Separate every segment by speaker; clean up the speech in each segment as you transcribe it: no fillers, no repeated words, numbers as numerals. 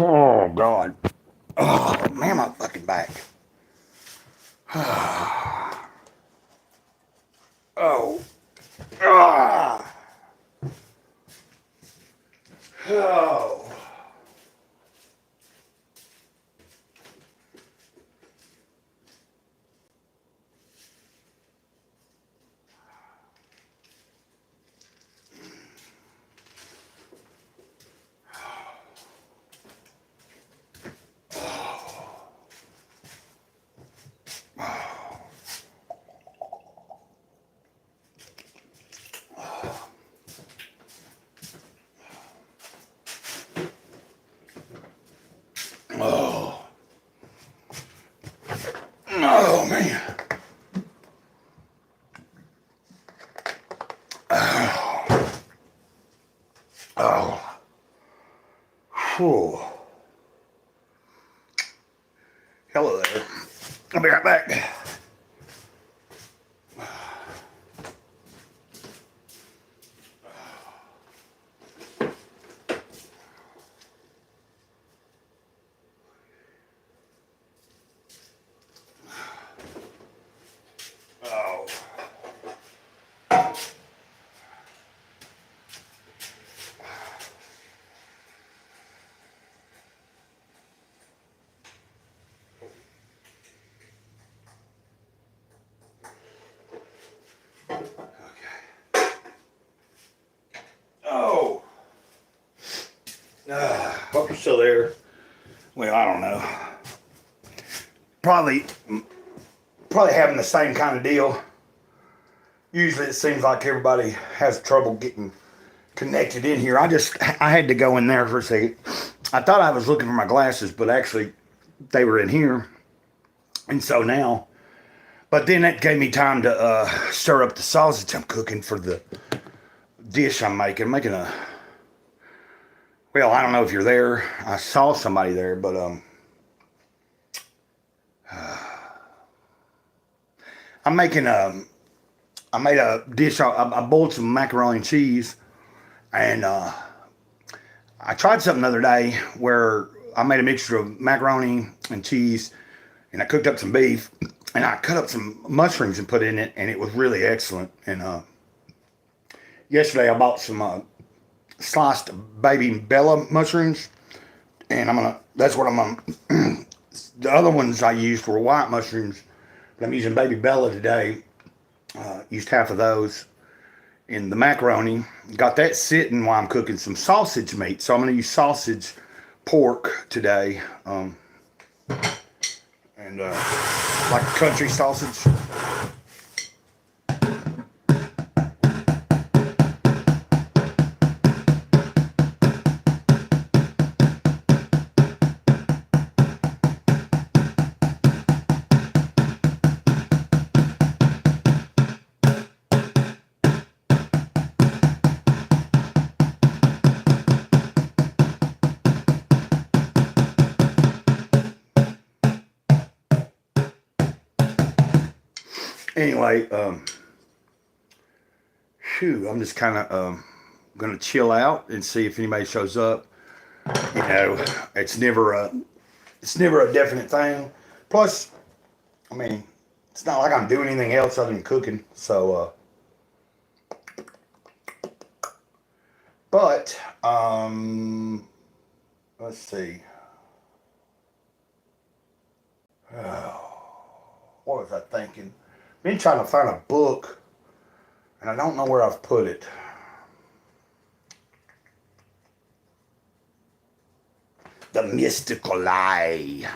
Speaker 1: Oh, God. Oh, man, my fucking back. Oh. Ah. Oh. Oh. Oh, man. Oh. Oh. Whew. Hello there. I'll be right back. Oh. Oh. Hope you're still there. Well, I don't know. Probably having the same kind of deal. Usually it seems like everybody has trouble getting connected in here. I had to go in there for a second. I thought I was looking for my glasses, but actually they were in here. And so now, but then that gave me time to stir up the sausage I'm cooking for the dish I'm making. I'm making a, well, I don't know if you're there. I saw somebody there, but I'm making I made a dish. I boiled some macaroni and cheese, and I tried something the other day where I made a mixture of macaroni and cheese, and I cooked up some beef, and I cut up some mushrooms and put in it, and it was really excellent. And yesterday I bought some sliced baby Bella mushrooms, and that's what I'm gonna. The other ones I used were white mushrooms, but I'm using baby Bella today. Used half of those in the macaroni. Got that sitting while I'm cooking some sausage meat. So I'm going to use sausage pork today. And like country sausage. Anyway, I'm just kind of going to chill out and see if anybody shows up. You know, it's never a definite thing. Plus, I mean, it's not like I'm doing anything else other than cooking. So, but let's see. What was I thinking? Been trying to find a book, and I don't know where I've put it. The Mystical Lie.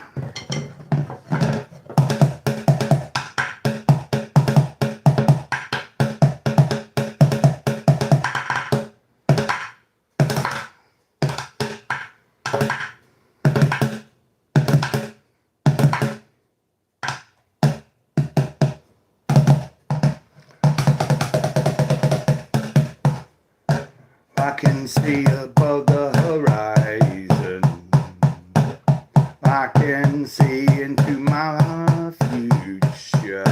Speaker 1: I can see above the horizon. I can see into my future.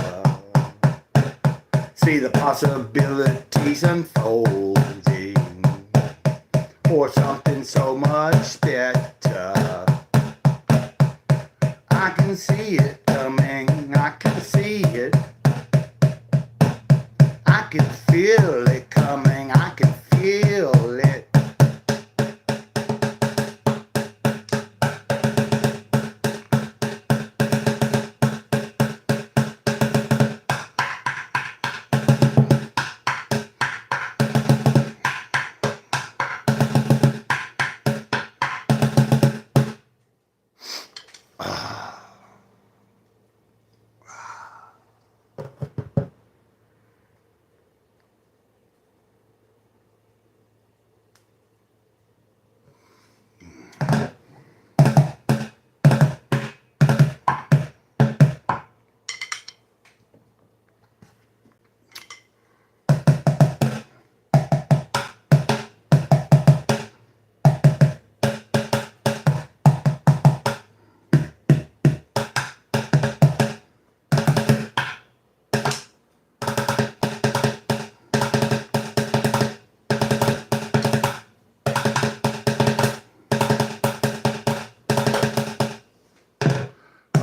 Speaker 1: See the possibilities unfolding for something so much better. can see it coming. I can see it. I can feel it coming. I can feel it.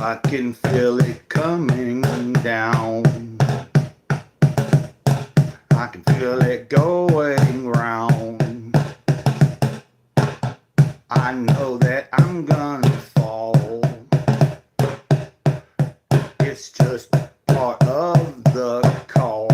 Speaker 1: I can feel it coming down. I can feel it going round. I know that I'm gonna fall. It's just part of the call.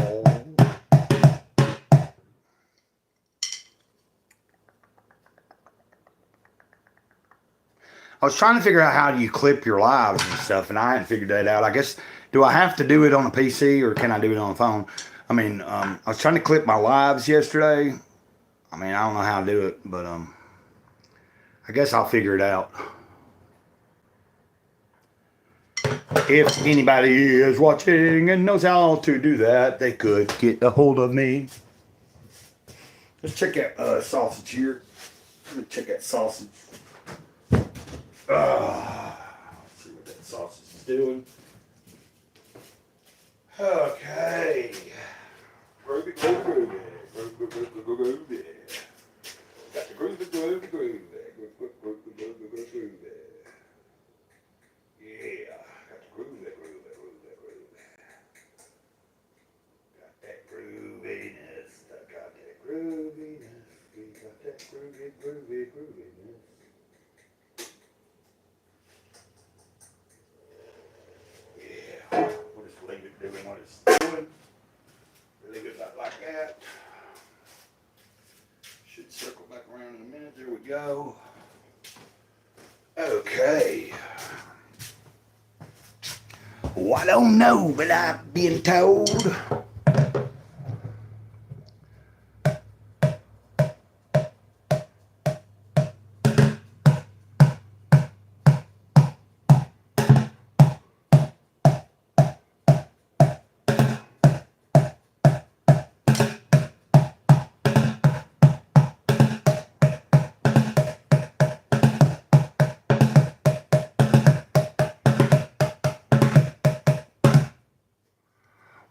Speaker 1: I was trying to figure out how you clip your lives and stuff, and I hadn't figured that out. I guess, do I have to do it on a PC, or can I do it on the phone? I mean, I was trying to clip my lives yesterday. I mean, I don't know how to do it, but I guess I'll figure it out. If anybody is watching and knows how to do that, they could get a hold of me. Let's check that sausage here. Let me check that sausage. Let's see what that sausage is doing. Okay. Groovy, groovy, groovy. Groovy, groovy, groovy. Got the groovy, groovy, groovy. Groovy, groovy, groovy. Yeah. Got the groovy, groovy, groovy, groovy. Got that grooviness. I got that grooviness. We got that groovy, groovy, grooviness. We'll just leave it doing what it's doing. Leave it like that. Should circle back around in a minute. There we go. Okay. Well, I don't know, but I've been told.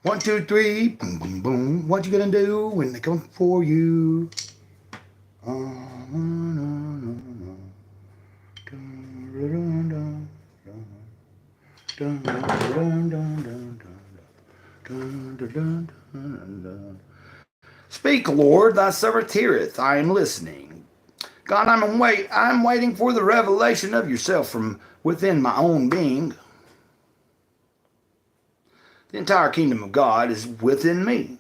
Speaker 1: 1, 2, 3, boom, boom, boom. What you gonna do when they come for you? Speak, Lord, thy servant heareth. I am listening. God, I'm waiting for the revelation of yourself from within my own being. The entire kingdom of God is within me.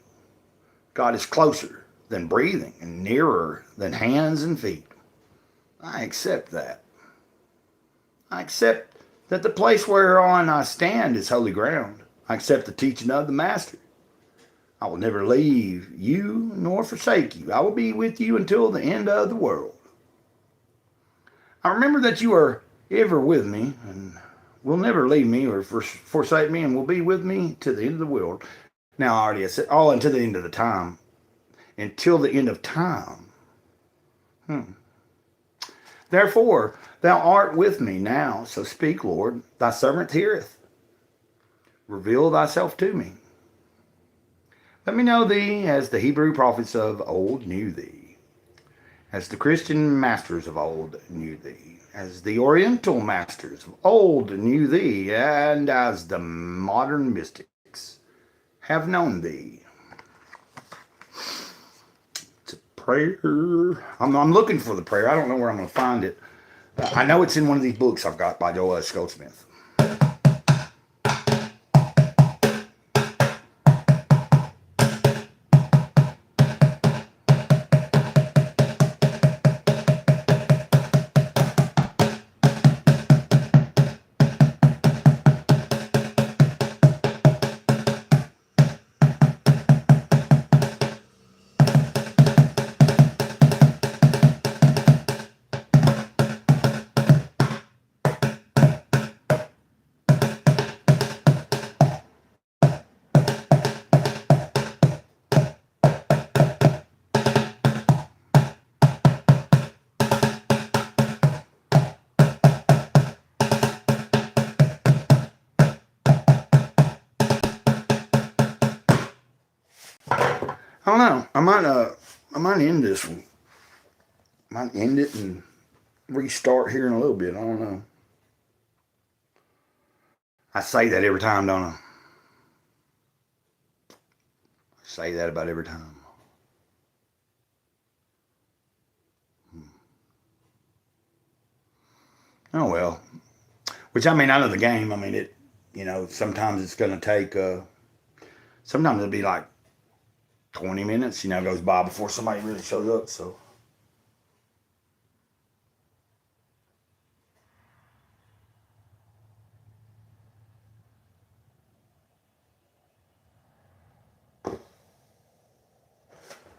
Speaker 1: God is closer than breathing and nearer than hands and feet. I accept that. I accept that the place whereon I stand is holy ground. I accept the teaching of the Master. I will never leave you nor forsake you. I will be with you until the end of the world. I remember that you are ever with me and will never leave me or forsake me, and will be with me to the end of the world. Now, I already said, until the end of the time. Until the end of time. Therefore, thou art with me now, so speak, Lord. Thy servant heareth. Reveal thyself to me. Let me know thee as the Hebrew prophets of old knew thee. as the Christian masters of old knew thee, as the Oriental masters of old knew thee, and as the modern mystics have known thee. It's a prayer. I'm looking for the prayer. I don't know where I'm going to find it. I know it's in one of these books I've got by Joel S. Goldsmith. I don't know. I might end this one. I might end it and restart here in a little bit. I don't know. I say that every time, don't I? I say that about every time. Oh well. Which, I mean, I know the game. I mean, sometimes it's going to take, sometimes it'll be like 20 minutes, goes by before somebody really shows up. So,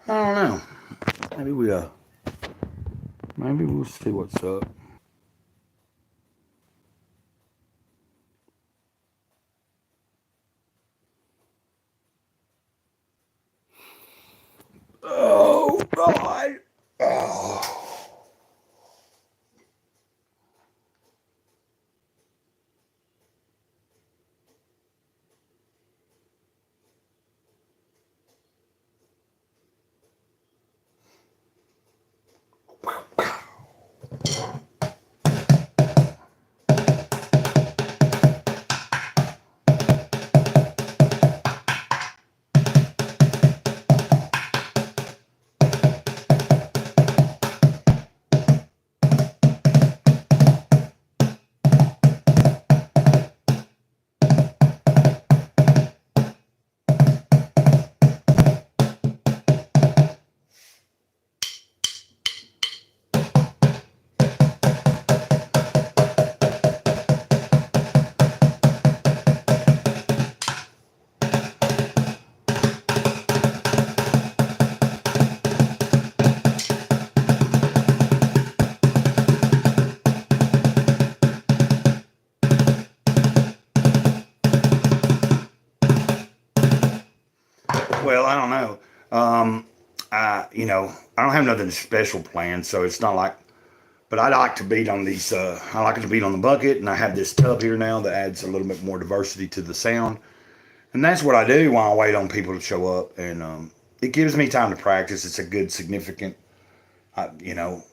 Speaker 1: I don't know. Maybe we'll see what's up. Oh, God. Oh. Well, I don't know. I don't have nothing special planned, so it's not like. But I like to beat on these. I like to beat on the bucket, and I have this tub here now that adds a little bit more diversity to the sound, and that's what I do while I wait on people to show up, and it gives me time to practice. It's a good, significant, uh, you know.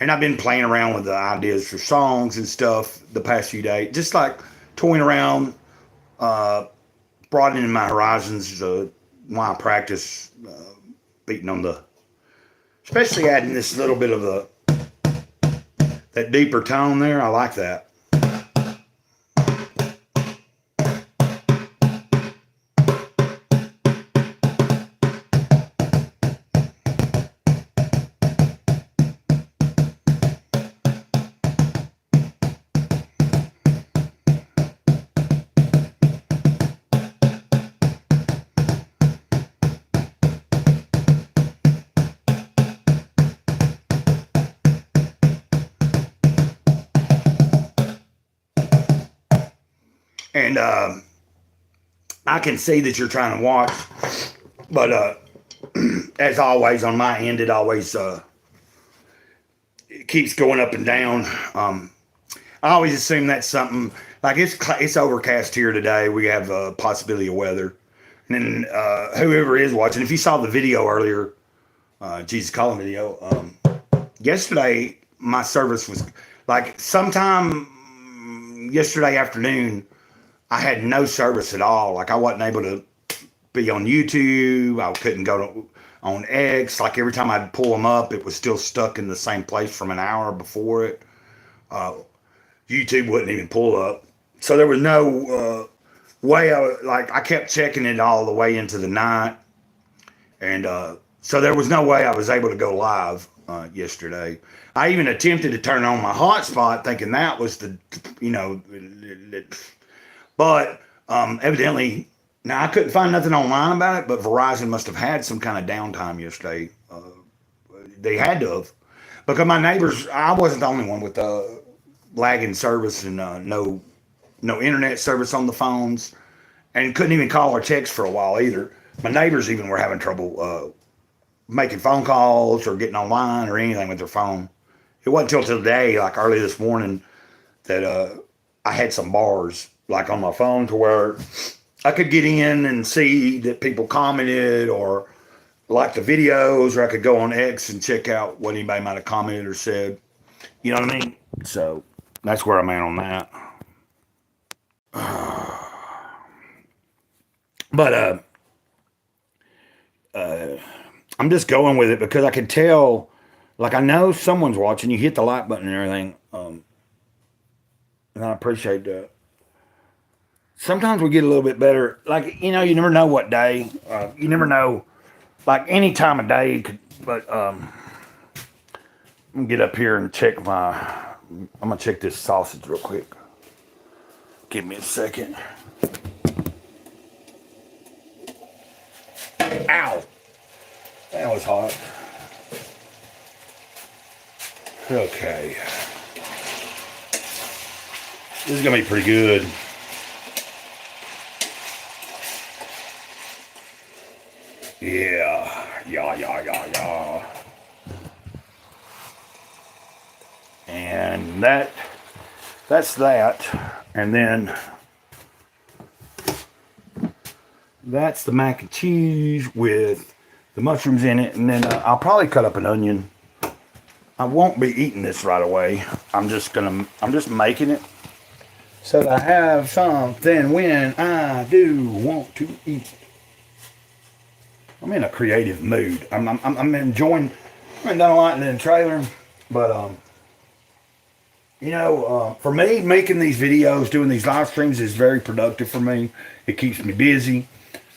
Speaker 1: And I've been playing around with the ideas for songs and stuff the past few days, just like toying around, uh, broadening my horizons while I practice beating on the, especially adding this little bit of that deeper tone there. I like that. And I can see that you're trying to watch, but as always on my end, it keeps going up and down. I always assume that's something like it's overcast here today. We have a possibility of weather, and then whoever is watching, if you saw the video earlier, Jesus Calling video, yesterday my service was like sometime yesterday afternoon. I had no service at all. Like I wasn't able to be on YouTube. I couldn't go on X. Like every time I'd pull them up, it was still stuck in the same place from an hour before it. Uh, YouTube wouldn't even pull up. So there was no way. I kept checking it all the way into the night. And so there was no way I was able to go live yesterday. I even attempted to turn on my hotspot thinking that was but evidently, now I couldn't find nothing online about it, but Verizon must have had some kind of downtime yesterday. They had to have. Because my neighbors, I wasn't the only one with lagging service and no internet service on the phones, and couldn't even call or text for a while either. My neighbors even were having trouble making phone calls or getting online or anything with their phone. It wasn't until today, like early this morning, that I had some bars like on my phone to where I could get in and see that people commented or like the videos, or I could go on X and check out what anybody might have commented or said. You know what I mean? So that's where I'm at on that. But I'm just going with it because I can tell, like I know someone's watching. You hit the like button and everything, and I appreciate that. Sometimes we get a little bit better. Like, you never know what day. You never know, like any time of day. But I'm going to get up here and check I'm going to check this sausage real quick. Give me a second. Ow. That was hot. Okay. This is going to be pretty good. Yeah. And that's that. And then that's the mac and cheese with the mushrooms in it. And then I'll probably cut up an onion. I won't be eating this right away. I'm just making it so that I have something when I do want to eat. I'm in a creative mood. I'm enjoying. I haven't done a lot in the trailer, but for me, making these videos, doing these live streams is very productive for me. It keeps me busy,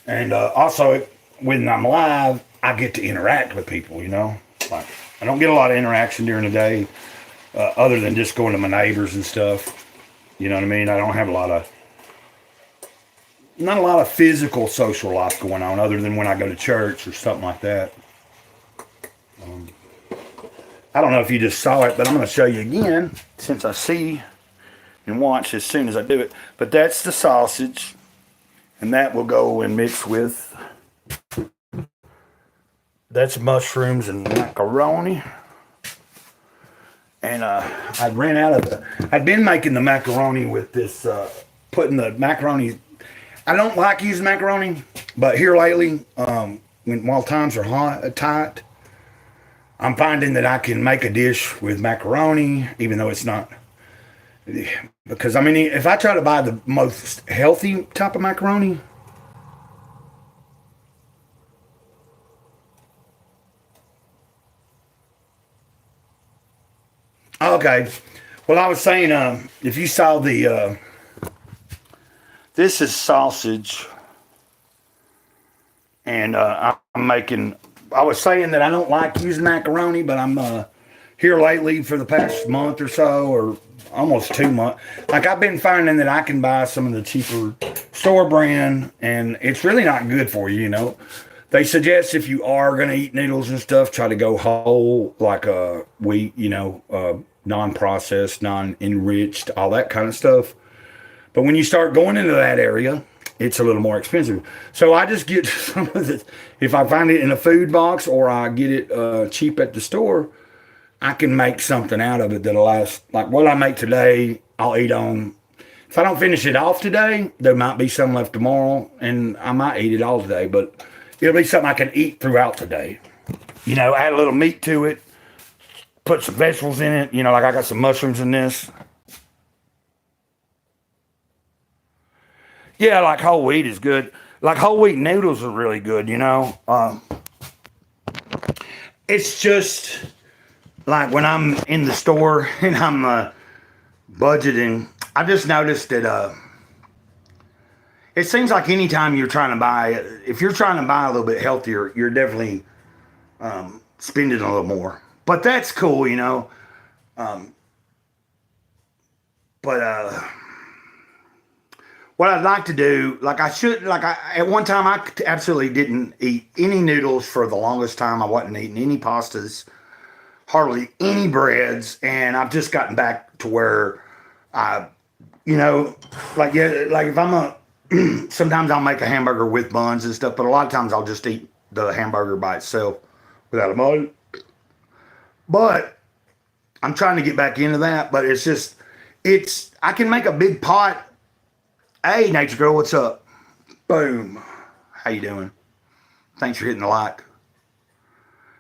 Speaker 1: and also when I'm live, I get to interact with people. Like I don't get a lot of interaction during the day, other than just going to my neighbors and stuff. You know what I mean? I don't have not a lot of physical social life going on other than when I go to church or something like that. I don't know if you just saw it, but I'm going to show you again since I see and watch as soon as I do it. But that's the sausage, and that will go and mix with, that's mushrooms and macaroni. And I'd been making the macaroni with this, putting the macaroni. I don't like using macaroni, but here lately, while times are tight, I'm finding that I can make a dish with macaroni, even though it's not. Because, if I try to buy the most healthy type of macaroni, okay. Well, I was saying, if you saw this is sausage, and I was saying that I don't like using macaroni, but I'm here lately for the past month or so, or almost 2 months. Like I've been finding that I can buy some of the cheaper store brand, and it's really not good for you. They suggest if you are going to eat noodles and stuff, try to go whole, like wheat, non-processed, non-enriched, all that kind of stuff. But when you start going into that area, it's a little more expensive. So I just get some of it. If I find it in a food box or I get it cheap at the store, I can make something out of it that'll last. Like what I make today, I'll eat on. If I don't finish it off today, there might be some left tomorrow, and I might eat it all today. But it'll be something I can eat throughout the day. Add a little meat to it. put some vegetables in it. You know, like I got some mushrooms in this. Yeah, like whole wheat is good. Like whole wheat noodles are really good, you know. It's just like when I'm in the store and I'm budgeting, I just noticed that it seems like anytime you're trying to buy, if you're trying to buy a little bit healthier, you're definitely spending a little more. But that's cool, you know. But what I'd like to do, like I should, like at one time I absolutely didn't eat any noodles for the longest time. I wasn't eating any pastas, hardly any breads, and I've just gotten back to where I, you know, like yeah, like if I'm a, sometimes I'll make a hamburger with buns and stuff, but a lot of times I'll just eat the hamburger by itself without a bun. But I'm trying to get back into that, but it's just, I can make a big pot. Hey, Nature Girl, what's up? Boom. How you doing? Thanks for hitting the like.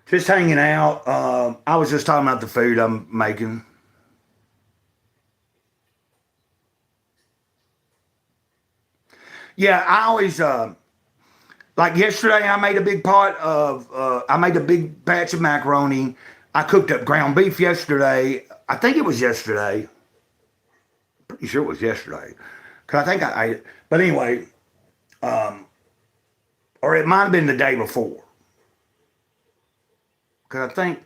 Speaker 1: Just hanging out. I was just talking about the food I'm making. Yeah, I always, like yesterday, I made a big pot of, I made a big batch of macaroni. I cooked up ground beef yesterday. I think it was yesterday. Pretty sure it was yesterday. Because I think I ate it. But anyway, or it might have been the day before. Because I think,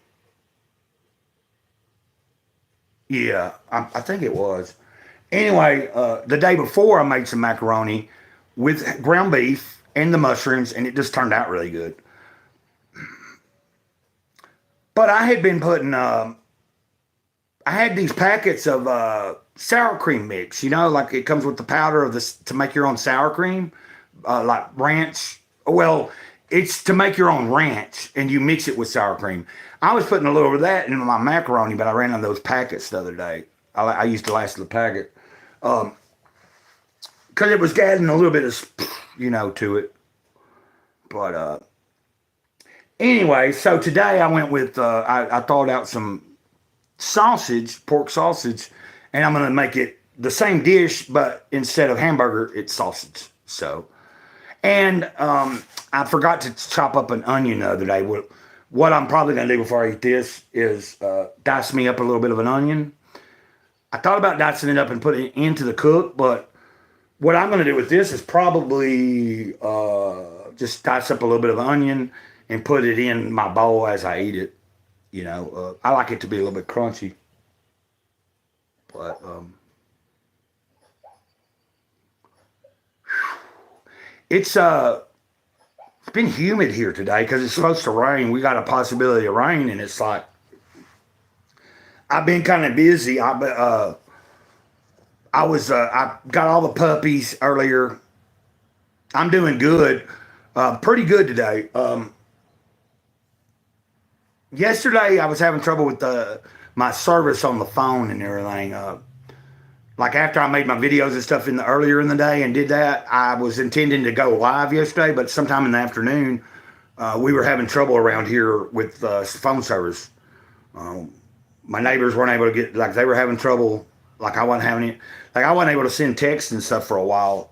Speaker 1: yeah, I think it was. Anyway, the day before I made some macaroni with ground beef and the mushrooms, and it just turned out really good. But I had been putting, I had these packets of sour cream mix, you know, like it comes with the powder of this to make your own sour cream, like ranch. Well, it's to make your own ranch, and you mix it with sour cream. I was putting a little of that in my macaroni, but I ran out of those packets the other day. I used the last of the packet because it was adding a little bit of, you know, to it. But anyway, so today I went with, I thawed out some sausage, pork sausage, and I'm going to make it the same dish, but instead of hamburger, it's sausage. So, and I forgot to chop up an onion the other day. What I'm probably going to do before I eat this is dice me up a little bit of an onion. I thought about dicing it up and putting it into the cook, but what I'm going to do with this is probably just dice up a little bit of onion and put it in my bowl as I eat it. You know, I like it to be a little bit crunchy. But it's been humid here today because it's supposed to rain. We got a possibility of rain, and it's like I've been kind of busy. I got all the puppies earlier. I'm doing good, pretty good today. Yesterday I was having trouble with my service on the phone and everything. Like after I made my videos and stuff earlier in the day and did that, I was intending to go live yesterday, but sometime in the afternoon, we were having trouble around here with phone service. My neighbors weren't able to get, like they were having trouble, like I wasn't having it, like I wasn't able to send texts and stuff for a while.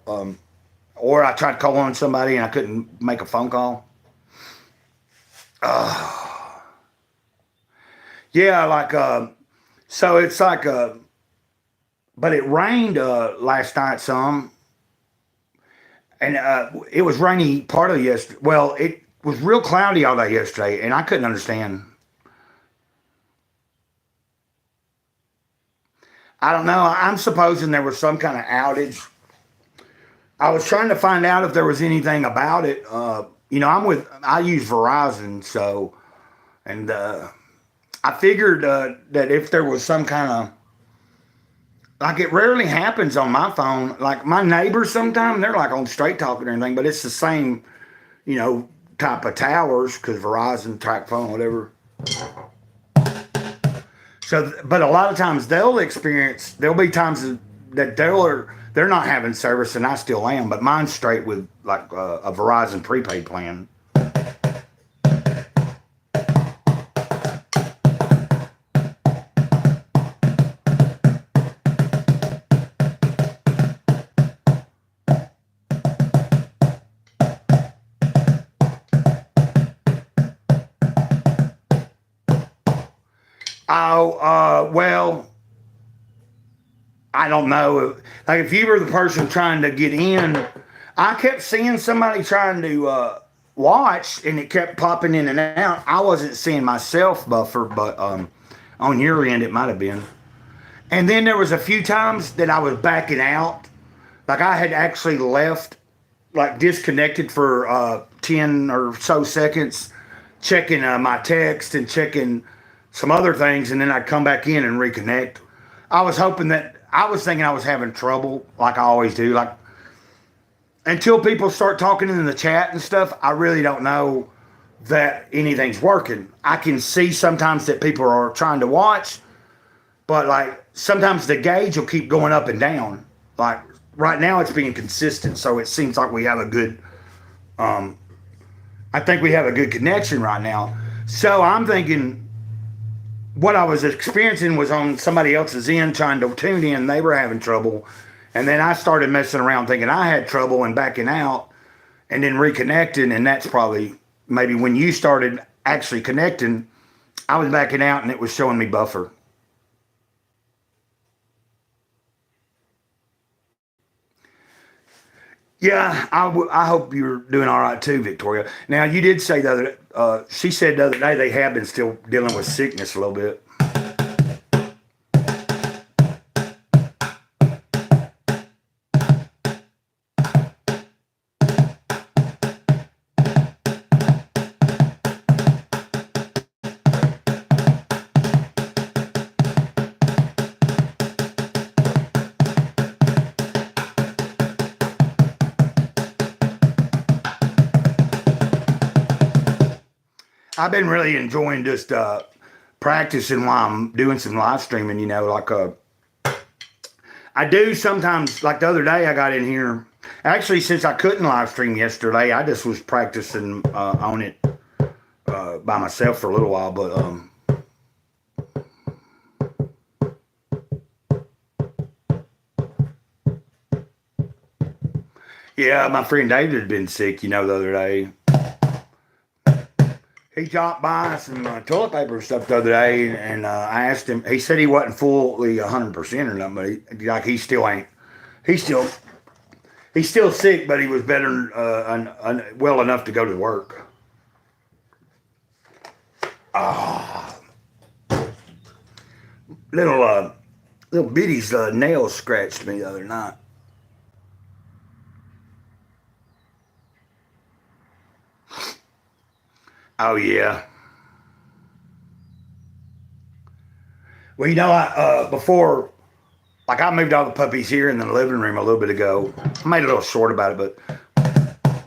Speaker 1: Or I tried calling somebody and I couldn't make a phone call. Yeah, like, so it's like, but it rained last night some, and it was rainy part of yesterday. Well, it was real cloudy all day yesterday, and I couldn't understand. I don't know. I'm supposing there was some kind of outage. I was trying to find out if there was anything about it. You know, I use Verizon, so, and I figured that if there was some kind of, like it rarely happens on my phone. Like my neighbors sometimes, they're like on Straight Talk and everything, but it's the same, you know, type of towers because Verizon, track phone, whatever. So, but a lot of times there'll be times that they're not having service and I still am, but mine's straight with like a Verizon prepaid plan. Oh, well, I don't know. Like if you were the person trying to get in, I kept seeing somebody trying to watch, and it kept popping in and out. I wasn't seeing myself buffer, but on your end it might have been. And then there was a few times that I was backing out, like I had actually left, like disconnected for 10 or so seconds, checking my text and checking some other things, and then I'd come back in and reconnect. I was thinking I was having trouble, like I always do. Like until people start talking in the chat and stuff, I really don't know that anything's working. I can see sometimes that people are trying to watch, but like sometimes the gauge will keep going up and down. Like right now it's being consistent, so it seems like we have a good I think we have a good connection right now. So I'm thinking what I was experiencing was on somebody else's end trying to tune in, they were having trouble. And then I started messing around thinking I had trouble and backing out and then reconnecting, and that's probably maybe when you started actually connecting, I was backing out and it was showing me buffer. Yeah, I hope you're doing all right too, Victoria. Now, you did say the other, she said the other day they have been still dealing with sickness a little bit. I've been really enjoying just practicing while I'm doing some live streaming, like I do sometimes, like the other day I got in here. Actually, since I couldn't live stream yesterday, I just was practicing on it by myself for a little while. But yeah, my friend David had been sick, the other day. He dropped by some toilet paper and stuff the other day, and I asked him. He said he wasn't fully 100% or nothing, but he still ain't. He still he's still sick, but he was better, well enough to go to work. Ah, little bitty's nails scratched me the other night. Oh yeah. Well, I before, like I moved all the puppies here in the living room a little bit ago. I made a little short about it, but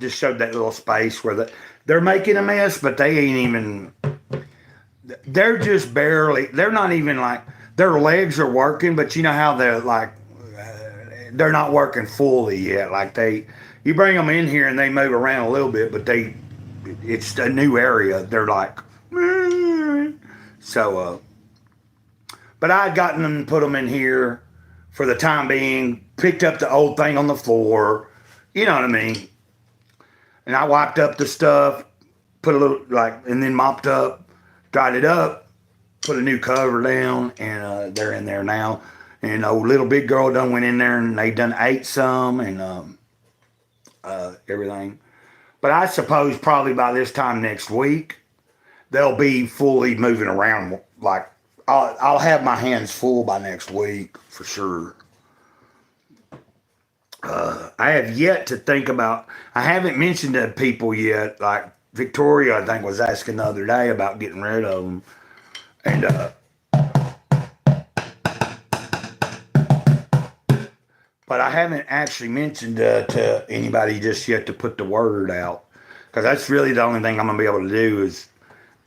Speaker 1: just showed that little space where they're making a mess, but they ain't even. They're just barely. They're not even like their legs are working, but you know how they're like they're not working fully yet. Like you bring them in here and they move around a little bit, but it's a new area. They're like, so. But I had gotten them, put them in here for the time being. Picked up the old thing on the floor. You know what I mean? And I wiped up the stuff, put a little and then mopped up, dried it up, put a new cover down, and they're in there now. And little big girl done went in there and they done ate some and everything. But I suppose probably by this time next week they'll be fully moving around. Like I'll have my hands full by next week for sure. I have yet to think about. I haven't mentioned to people yet. Like Victoria, I think was asking the other day about getting rid of them, and but I haven't actually mentioned to anybody just yet to put the word out, because that's really the only thing I'm gonna be able to do is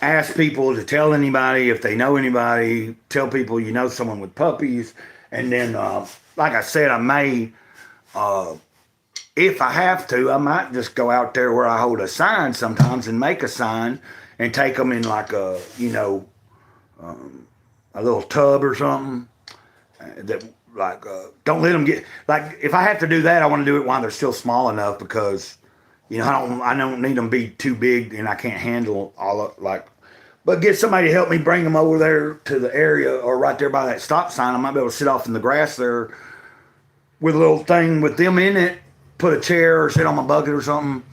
Speaker 1: ask people to tell anybody if they know anybody. Tell people someone with puppies, and then like I said, I may. If I have to, I might just go out there where I hold a sign sometimes and make a sign and take them in like a little tub or something that don't let them get if I have to do that, I want to do it while they're still small enough because I don't need them to be too big and I can't handle all of But get somebody to help me bring them over there to the area or right there by that stop sign. I might be able to sit off in the grass there with a little thing with them in it, put a chair or sit on my bucket or something,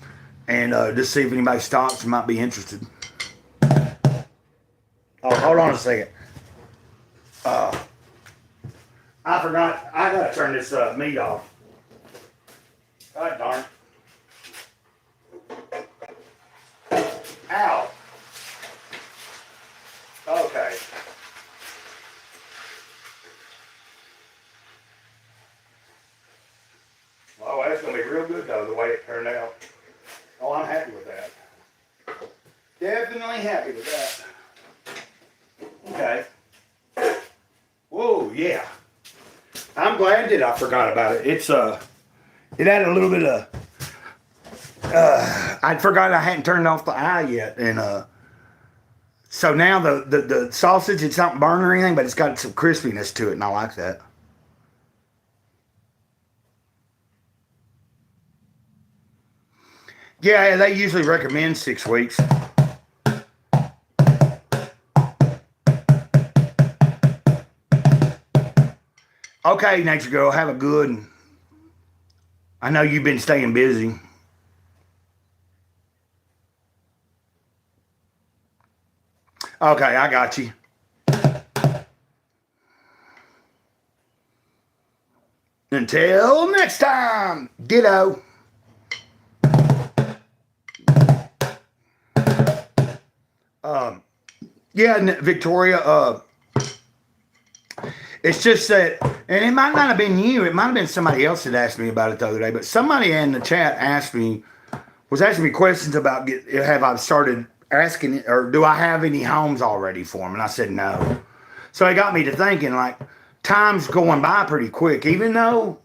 Speaker 1: and just see if anybody stops and might be interested. Oh, hold on a second. I forgot. I gotta turn this meat off. God darn. Ow. Okay. Oh, that's gonna be real good though, the way it turned out. Oh, I'm happy with that. Definitely happy with that. Okay. Whoa, yeah. I'm glad that I forgot about it. It's it had a little bit of I forgot I hadn't turned off the eye yet, and so now the sausage, it's not burnt or anything, but it's got some crispiness to it, and I like that. Yeah, they usually recommend 6 weeks. Okay, Nature Girl, have a good. I know you've been staying busy. Okay, I got you. Until next time, ditto. Yeah, Victoria, it's just that, and it might not have been you, it might have been somebody else that asked me about it the other day, but somebody in the chat was asking me questions about have I started asking, or do I have any homes already for them? And I said no. So it got me to thinking, like, time's going by pretty quick, even though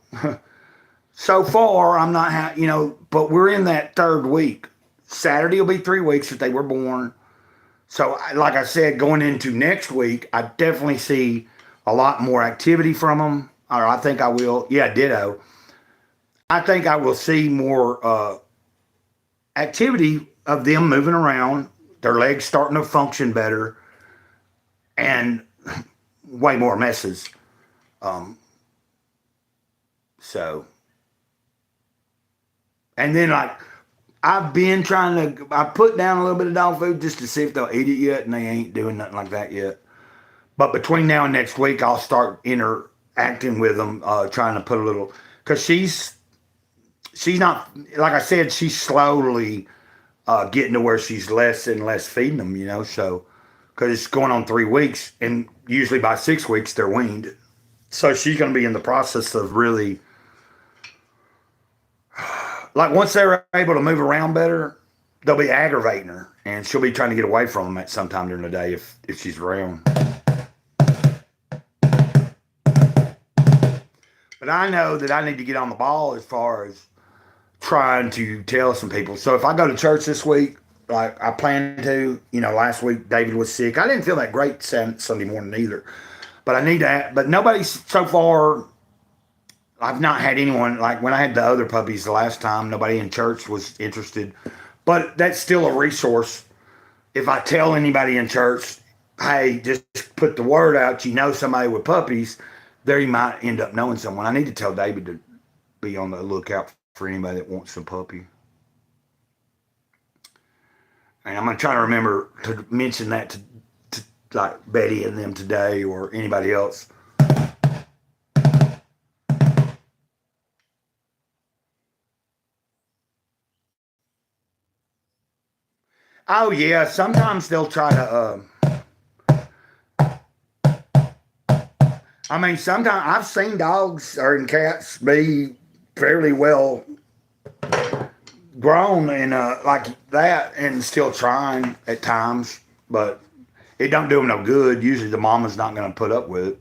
Speaker 1: so far I'm not, but we're in that third week. Saturday will be 3 weeks that they were born. So, like I said, going into next week, I definitely see a lot more activity from them. Or I think I will. Yeah, ditto. I think I will see more activity of them moving around, their legs starting to function better, and way more messes. So, and then like, I've been I put down a little bit of dog food just to see if they'll eat it yet, and they ain't doing nothing like that yet. But between now and next week, I'll start interacting with them, trying to put a little, because she's not, like I said, she's slowly getting to where she's less and less feeding them, so, because it's going on 3 weeks, and usually by 6 weeks, they're weaned. So she's going to be in the process of really, like, once they're able to move around better, they'll be aggravating her, and she'll be trying to get away from them at some time during the day if she's around. But I know that I need to get on the ball as far as trying to tell some people. So if I go to church this week, like I plan to, last week David was sick. I didn't feel that great Sunday morning either. But I need to, but nobody so far, I've not had anyone, like when I had the other puppies the last time, nobody in church was interested. But that's still a resource. If I tell anybody in church, hey, just put the word out, somebody with puppies, there you might end up knowing someone. I need to tell David to be on the lookout for anybody that wants a puppy. And I'm going to try to remember to mention that to like Betty and them today or anybody else. Oh, yeah. Sometimes they'll try to, sometimes I've seen dogs or cats be fairly well grown and like that and still trying at times, but it don't do them no good. Usually the mama's not going to put up with it.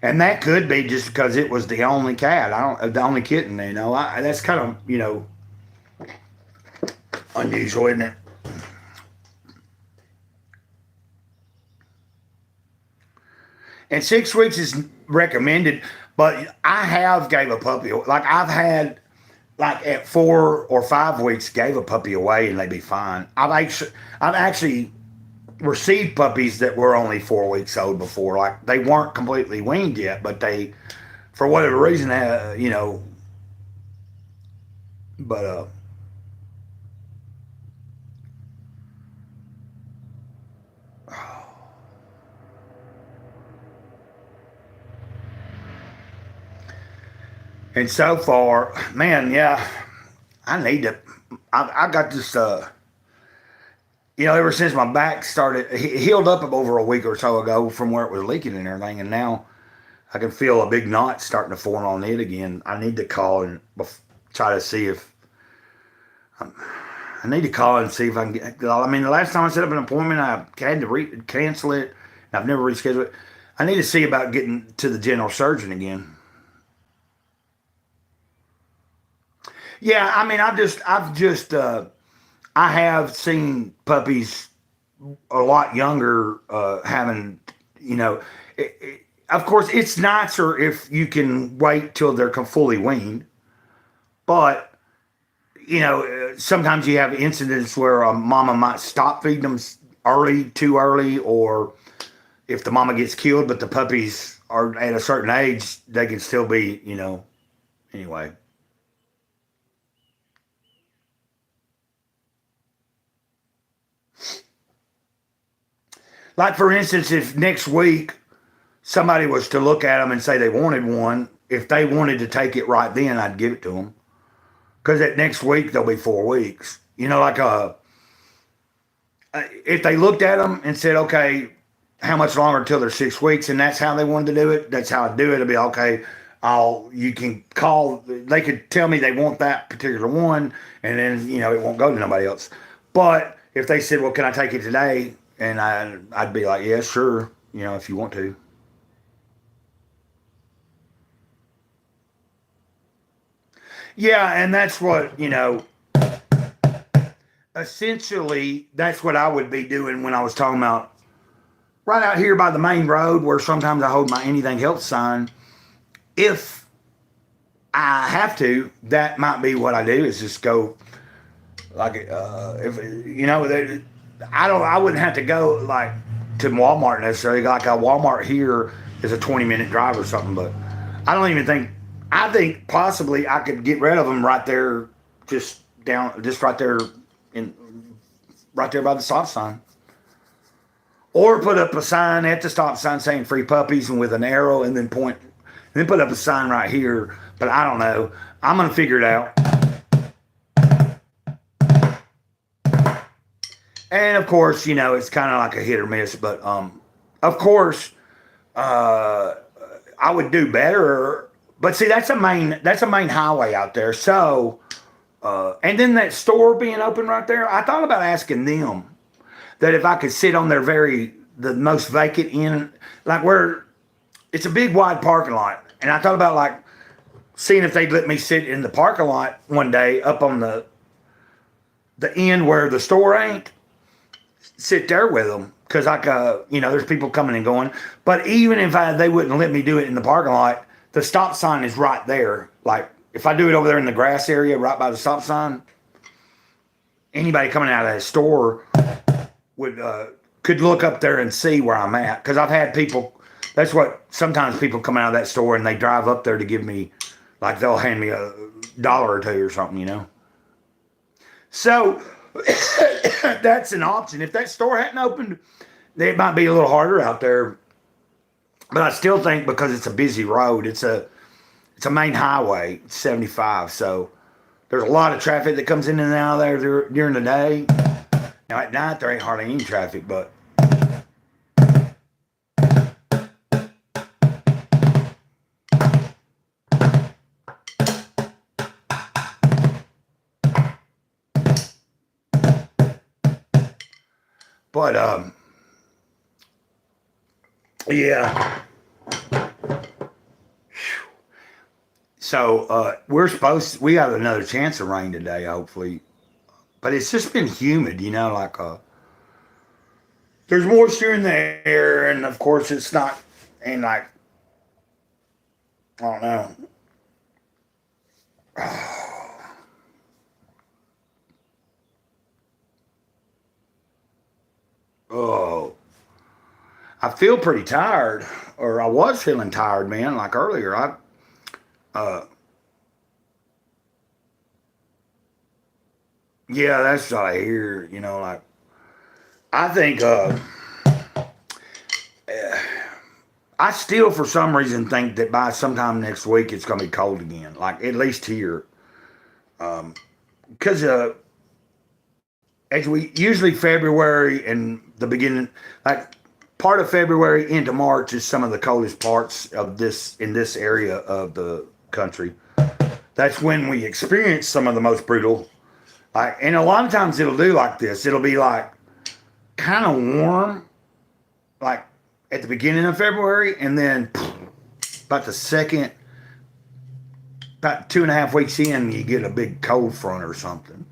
Speaker 1: And that could be just because it was the only cat. The only kitten, that's kind of, unusual, isn't it? And 6 weeks is recommended, but I have gave a puppy. Like I've had like at 4 or 5 weeks, gave a puppy away and they'd be fine. I've actually received puppies that were only 4 weeks old before. Like they weren't completely weaned yet, but they, for whatever reason, but and so far, man, yeah, I need to. I got this. Ever since my back started healed up over a week or so ago from where it was leaking and everything, and now I can feel a big knot starting to form on it again. I need to call and try to see if I need to call and see if I can get. I mean, the last time I set up an appointment, I had to cancel it. I've never rescheduled it. I need to see about getting to the general surgeon again. Yeah, I mean, I have seen puppies a lot younger having, you know, of course, it's nicer if you can wait till they're fully weaned, but sometimes you have incidents where a mama might stop feeding them too early, or if the mama gets killed, but the puppies are at a certain age, they can still be, anyway. Like, for instance, if next week somebody was to look at them and say they wanted one, if they wanted to take it right then, I'd give it to them. Because that next week, they'll be 4 weeks. If they looked at them and said, okay, how much longer until they're 6 weeks, and that's how they wanted to do it, that's how I'd do it. It'd be, okay, you can call, they could tell me they want that particular one, and then, it won't go to nobody else. But if they said, well, can I take it today? And I'd be like, yeah, sure, if you want to. Yeah, and that's what, essentially, that's what I would be doing when I was talking about right out here by the main road where sometimes I hold my anything health sign. If I have to, that might be what I do, is just go, like, if, I wouldn't have to go, like, to Walmart necessarily. Like, a Walmart here is a 20-minute drive or something, but I don't even think, I think possibly I could get rid of them right there, just right there, in right there by the stop sign. Or put up a sign at the stop sign saying free puppies and with an arrow, and then put up a sign right here. But I don't know. I'm going to figure it out. And of course, it's kind of like a hit or miss. But of course, I would do better. But see, that's a main highway out there. So, and then that store being open right there, I thought about asking them that if I could sit on the most vacant end, like where it's a big wide parking lot. And I thought about, like, seeing if they'd let me sit in the parking lot one day up on the end where the store ain't, sit there with them. Cause there's people coming and going, but even if they wouldn't let me do it in the parking lot, the stop sign is right there. Like, if I do it over there in the grass area right by the stop sign, anybody coming out of that store could look up there and see where I'm at. Because I've had people, that's what, sometimes people come out of that store and they drive up there to give me, like, they'll hand me $1 or two or something, So, that's an option. If that store hadn't opened, it might be a little harder out there. But I still think, because it's a busy road, it's a main highway, it's 75, so there's a lot of traffic that comes in and out of there during the day. Now at night there ain't hardly any traffic, but yeah. So we got another chance of rain today, hopefully. But it's just been humid, like there's moisture in the air, and of course it's not, and like, I don't know. Oh, I feel pretty tired, or I was feeling tired, man. Like earlier, uh, yeah, that's what I hear. You know, like I think, I still, for some reason, think that by sometime next week it's gonna be cold again. Like at least here, because as we usually February and the beginning, like part of February into March is some of the coldest parts of this in this area of the country. That's when we experience some of the most brutal. Like, and a lot of times it'll do like this. It'll be like kind of warm, like at the beginning of February, and then about the second, about 2.5 weeks in, you get a big cold front or something.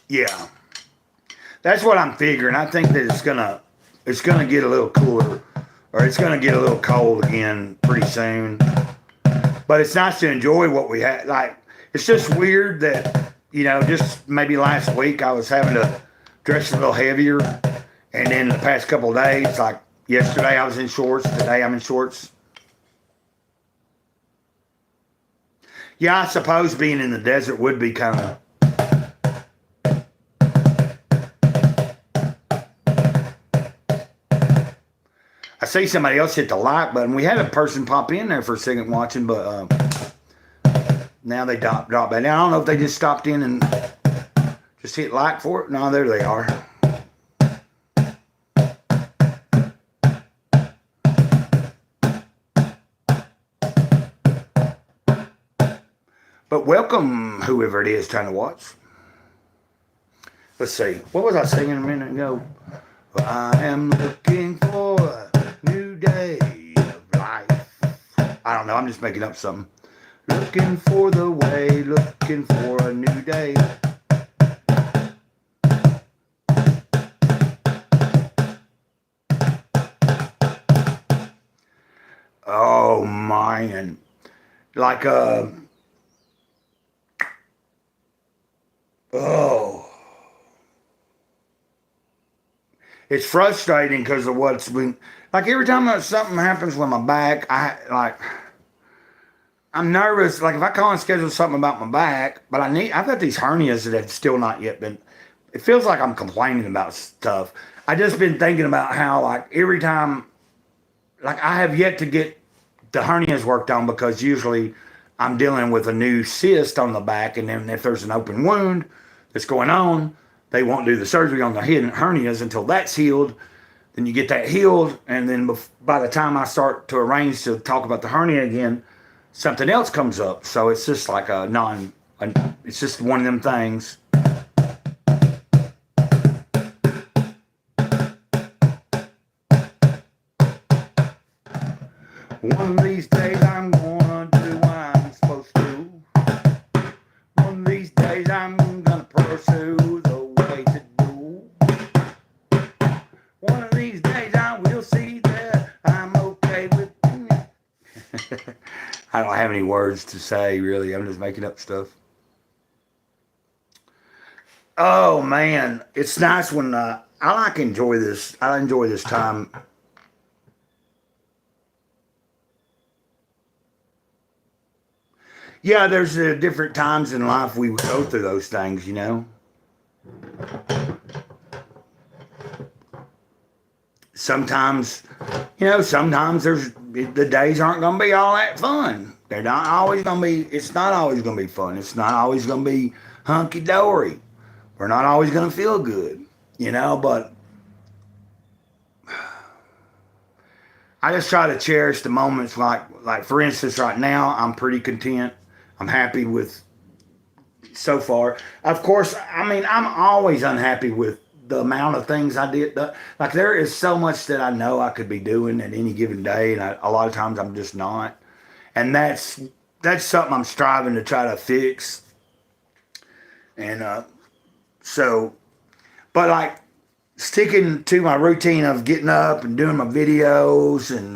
Speaker 1: Yeah, that's what I'm figuring. I think that it's gonna get a little cooler, or it's gonna get a little cold again pretty soon. But it's nice to enjoy what we had. Like, it's just weird that just maybe last week I was having to dress a little heavier, and then the past couple of days, like yesterday I was in shorts, today I'm in shorts. Yeah, I suppose being in the desert would be kind of. I see somebody else hit the like button. We had a person pop in there for a second watching, but now they drop back down. I don't know if they just stopped in and just hit like for it. No, there they are. But welcome, whoever it is trying to watch. Let's see. What was I singing a minute ago? I am looking for a new day of life. I don't know. I'm just making up something. Looking for the way, looking for a new day. Oh, man. Like, oh. It's frustrating because of what's been, like every time something happens with my back, I'm nervous. Like if I call and schedule something about my back, but I've got these hernias that have still not yet been, it feels like I'm complaining about stuff. I just been thinking about how like every time, like I have yet to get the hernias worked on because usually I'm dealing with a new cyst on the back, and then if there's an open wound that's going on, they won't do the surgery on the hidden hernias until that's healed. Then you get that healed, and then by the time I start to arrange to talk about the hernia again, something else comes up. So it's just like it's just one of them things. One of these days I'm gonna do what I'm supposed to. One of these days I'm gonna pursue the way to do. One of these days I will see that I'm okay with it. I don't have any words to say, really. I'm just making up stuff. Oh, man. It's nice when enjoy this. I enjoy this time. Yeah, there's different times in life we go through those things. Sometimes, sometimes the days aren't going to be all that fun. They're not always going to be, it's not always going to be fun. It's not always going to be hunky-dory. We're not always going to feel good, but I just try to cherish the moments like for instance, right now, I'm pretty content. I'm happy with so far. Of course, I mean, I'm always unhappy with the amount of things I did. Like there is so much that I know I could be doing at any given day, and a lot of times I'm just not. And that's something I'm striving to try to fix. And so, but like sticking to my routine of getting up and doing my videos and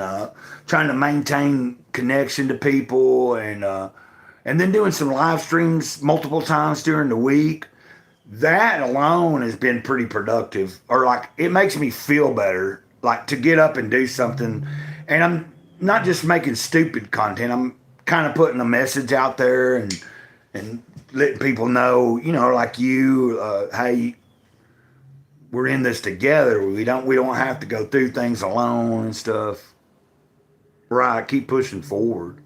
Speaker 1: trying to maintain connection to people and and then doing some live streams multiple times during the week, that alone has been pretty productive. Or like, it makes me feel better, like to get up and do something. And I'm not just making stupid content. I'm kind of putting a message out there and letting people know, like hey, we're in this together. We don't have to go through things alone and stuff. Right, keep pushing forward.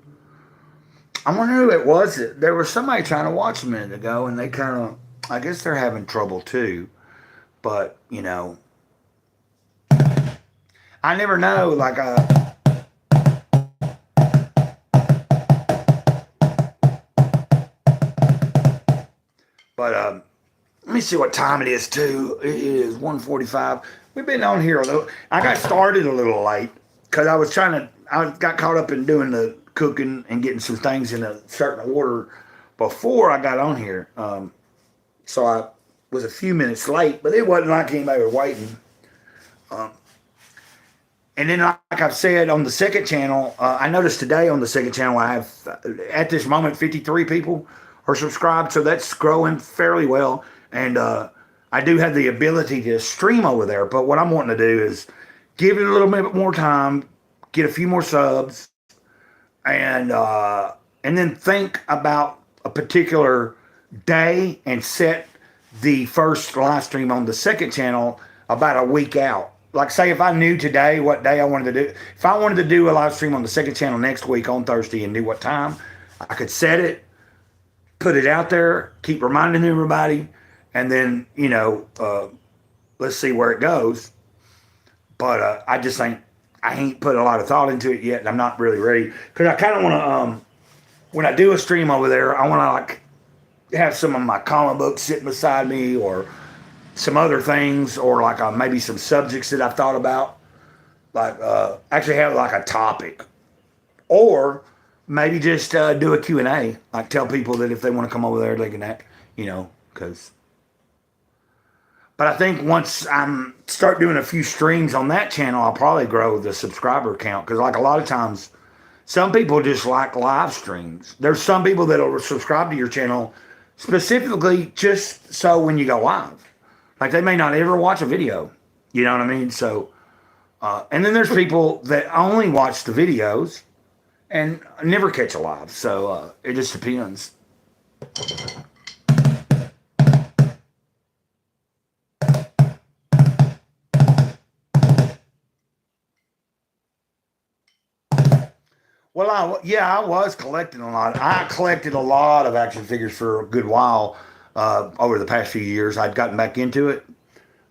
Speaker 1: I wonder who it was. There was somebody trying to watch a minute ago, and they kind of, I guess they're having trouble too. But, I never know. Like, but let me see what time it is too. It is 1:45. We've been on here a little. I got started a little late because I got caught up in doing the cooking and getting some things in a certain order before I got on here. So I was a few minutes late, but it wasn't like anybody was waiting. And then, like I've said on the second channel, I noticed today on the second channel I have, at this moment, 53 people are subscribed, so that's growing fairly well. And I do have the ability to stream over there, but what I'm wanting to do is give it a little bit more time, get a few more subs, and then think about a particular day and set the first live stream on the second channel about a week out. Like, say if I knew today what day I wanted to do, if I wanted to do a live stream on the second channel next week on Thursday and knew what time, I could set it, put it out there, keep reminding everybody, and then, let's see where it goes. But I ain't put a lot of thought into it yet, and I'm not really ready. Because I kind of want to, when I do a stream over there, I want to, like, have some of my comic books sitting beside me, or some other things, or like maybe some subjects that I've thought about. Like, actually have like a topic. Or maybe just do a Q&A. Like, tell people that if they want to come over there, they can, because... But I think once I start doing a few streams on that channel, I'll probably grow the subscriber count. Because like a lot of times, some people just like live streams. There's some people that will subscribe to your channel specifically just so when you go live. Like, they may not ever watch a video. You know what I mean? So, and then there's people that only watch the videos and never catch a live. So, it just depends. Well, I was collecting a lot. I collected a lot of action figures for a good while over the past few years. I'd gotten back into it.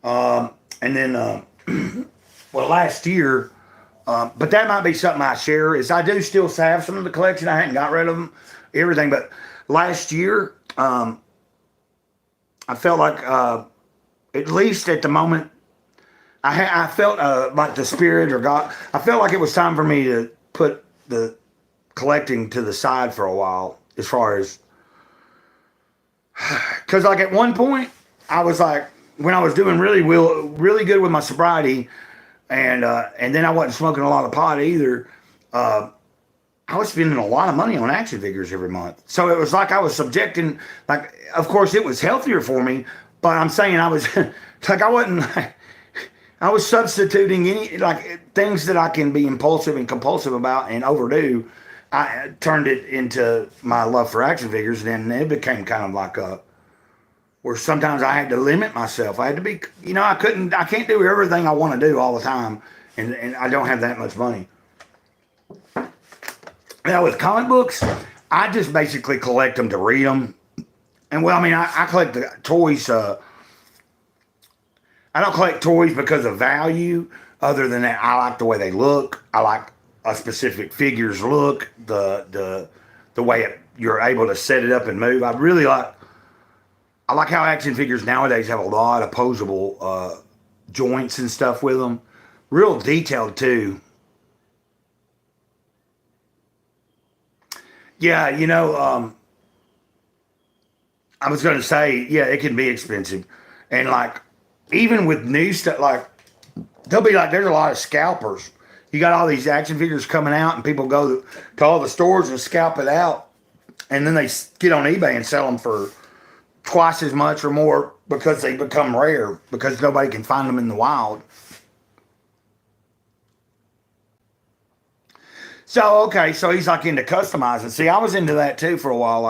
Speaker 1: And then, well, last year, but that might be something I share, is I do still have some of the collection. I hadn't got rid of them, everything. But last year, I felt like, at least at the moment, I felt like the spirit or God, I felt like it was time for me to put the collecting to the side for a while, as far as, because like at one point I was like, when I was doing really good with my sobriety, and then I wasn't smoking a lot of pot either, I was spending a lot of money on action figures every month. So it was like I was subjecting, like, of course it was healthier for me, but I'm saying I was like, I was substituting any, like, things that I can be impulsive and compulsive about and overdo. I turned it into my love for action figures, and then it became kind of like where sometimes I had to limit myself. I had to be, I can't do everything I want to do all the time, and I don't have that much money. Now with comic books, I just basically collect them to read them. And well, I mean, I collect the toys, I don't collect toys because of value, other than that I like the way they look. I like a specific figure's look, the way you're able to set it up and move. I like how action figures nowadays have a lot of posable joints and stuff with them. Real detailed too. Yeah, I was going to say, yeah, it can be expensive. And like, even with new stuff, like, they'll be like, there's a lot of scalpers. You got all these action figures coming out, and people go to all the stores and scalp it out. and then they get on eBay and sell them for twice as much or more because they become rare because nobody can find them in the wild. So okay, so he's like into customizing. See, I was into that too for a while.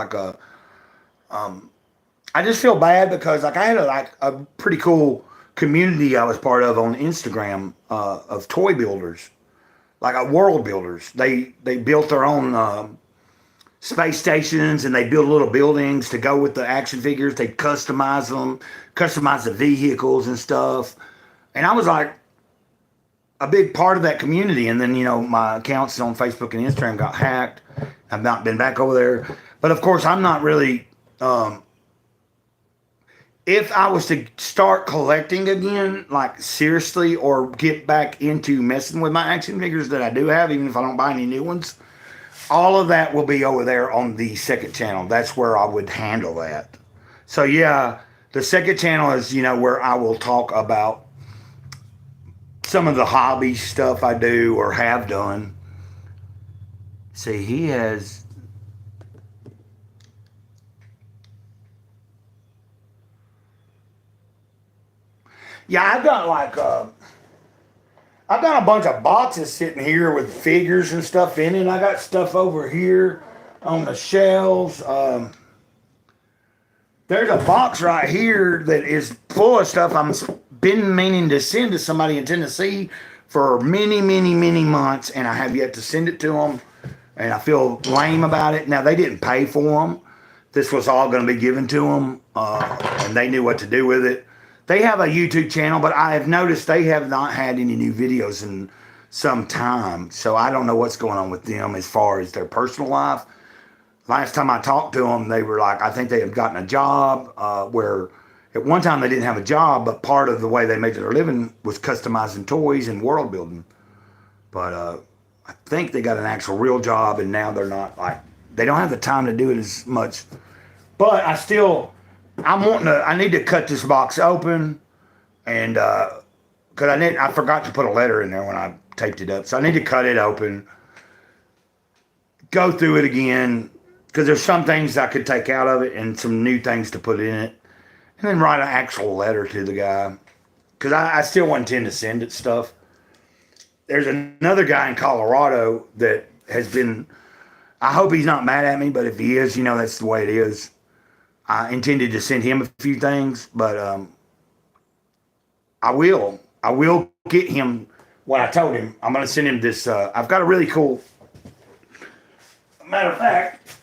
Speaker 1: I just feel bad because like I had a pretty cool community I was part of on Instagram of toy builders, like world builders. They built their own space stations and they build little buildings to go with the action figures. They customize them, customize the vehicles and stuff. And I was like a big part of that community. And then, my accounts on Facebook and Instagram got hacked. I've not been back over there. But of course, I'm not really, if I was to start collecting again, like seriously, or get back into messing with my action figures that I do have, even if I don't buy any new ones, all of that will be over there on the second channel. That's where I would handle that. So yeah, the second channel is, where I will talk about some of the hobby stuff I do or have done. See, he has... Yeah, I've got a bunch of boxes sitting here with figures and stuff in it. I got stuff over here on the shelves. There's a box right here that is full of stuff I've been meaning to send to somebody in Tennessee for many, many, many months, and I have yet to send it to them, and I feel lame about it. Now, they didn't pay for them. This was all going to be given to them, and they knew what to do with it. They have a YouTube channel, but I have noticed they have not had any new videos in some time, so I don't know what's going on with them as far as their personal life. Last time I talked to them, they were like, I think they had gotten a job where at one time they didn't have a job, but part of the way they made their living was customizing toys and world building. But I think they got an actual real job, and now they're not they don't have the time to do it as much. But I need to cut this box open, and because I forgot to put a letter in there when I taped it up, so I need to cut it open, go through it again, because there's some things I could take out of it and some new things to put in it, and then write an actual letter to the guy, because I still want him to send it stuff. There's another guy in Colorado that has been, I hope he's not mad at me, but if he is, that's the way it is. I intended to send him a few things, but I will get him what I told him. I'm going to send him this. I've got a really cool, matter of fact,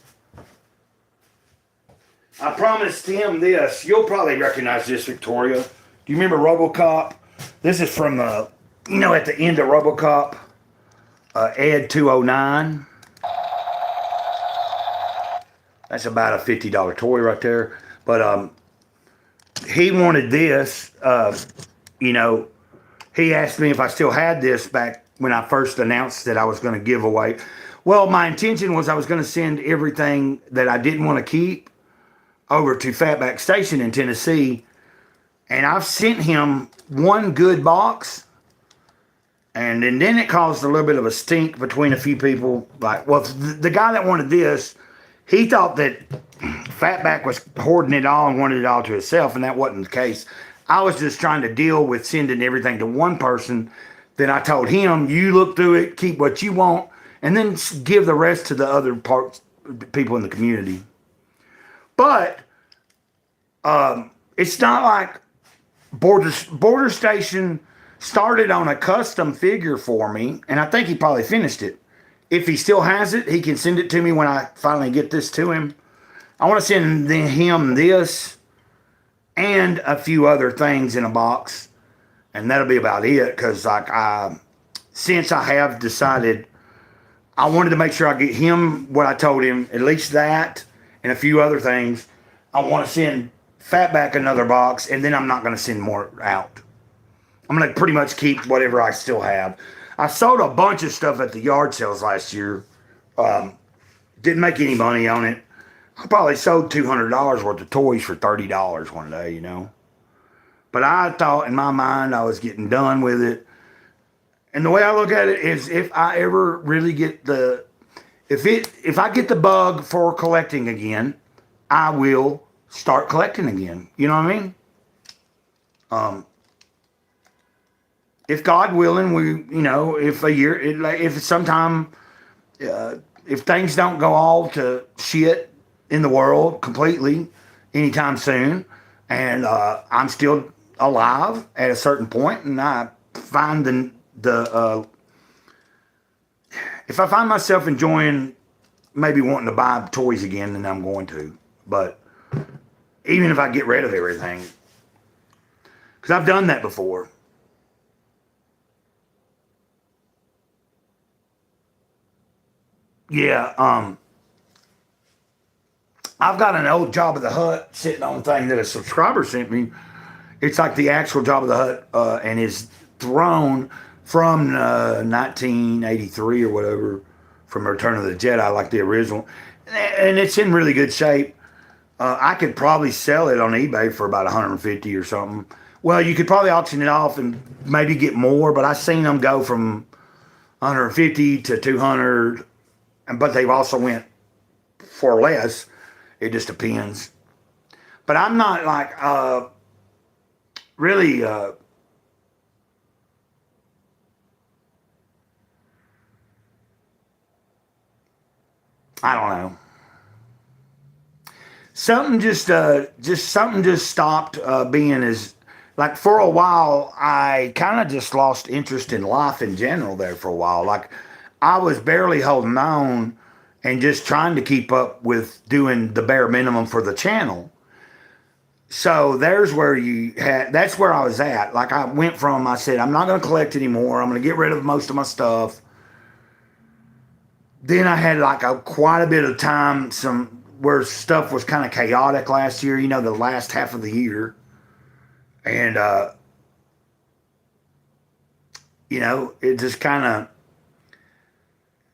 Speaker 1: I promised him this. You'll probably recognize this, Victoria. Do you remember RoboCop? This is from, at the end of RoboCop, Ed 209. That's about a $50 toy right there. But he wanted this. He asked me if I still had this back when I first announced that I was going to give away. Well, my intention was I was going to send everything that I didn't want to keep over to Fatback Station in Tennessee. And I've sent him one good box. And then it caused a little bit of a stink between a few people. The guy that wanted this, he thought that Fatback was hoarding it all and wanted it all to himself, and that wasn't the case. I was just trying to deal with sending everything to one person. Then I told him, you look through it, keep what you want, and then give the rest to the other people in the community. But it's not like Border Station started on a custom figure for me, and I think he probably finished it. If he still has it, he can send it to me when I finally get this to him. I want to send him this and a few other things in a box, and that'll be about it. Because since I have decided, I wanted to make sure I get him what I told him, at least that and a few other things. I want to send Fatback another box, and then I'm not going to send more out. I'm going to pretty much keep whatever I still have. I sold a bunch of stuff at the yard sales last year. Didn't make any money on it. I probably sold $200 worth of toys for $30 one day, But I thought in my mind I was getting done with it. And the way I look at it is if I ever really get if I get the bug for collecting again, I will start collecting again. You know what I mean? If God willing, if a year, if sometime, if things don't go all to shit in the world completely anytime soon, and I'm still alive at a certain point, and I find if I find myself enjoying maybe wanting to buy toys again, then I'm going to. But even if I get rid of everything, because I've done that before. Yeah, I've got an old Job of the Hut sitting on the thing that a subscriber sent me. It's like the actual Job of the Hut, and his throne from 1983 or whatever, from Return of the Jedi, like the original, and it's in really good shape. I could probably sell it on eBay for about 150 or something. Well, you could probably auction it off and maybe get more, but I've seen them go from 150 to 200, but they've also went for less. It just depends. But I'm not like really. I don't know. Something just stopped being as like for a while. I kind of just lost interest in life in general there for a while. Like I was barely holding on and just trying to keep up with doing the bare minimum for the channel. So there's where that's where I was at. Like I went from, I said, I'm not going to collect anymore. I'm going to get rid of most of my stuff. Then I had like quite a bit of time, where stuff was kind of chaotic last year, the last half of the year. And, it just kind of,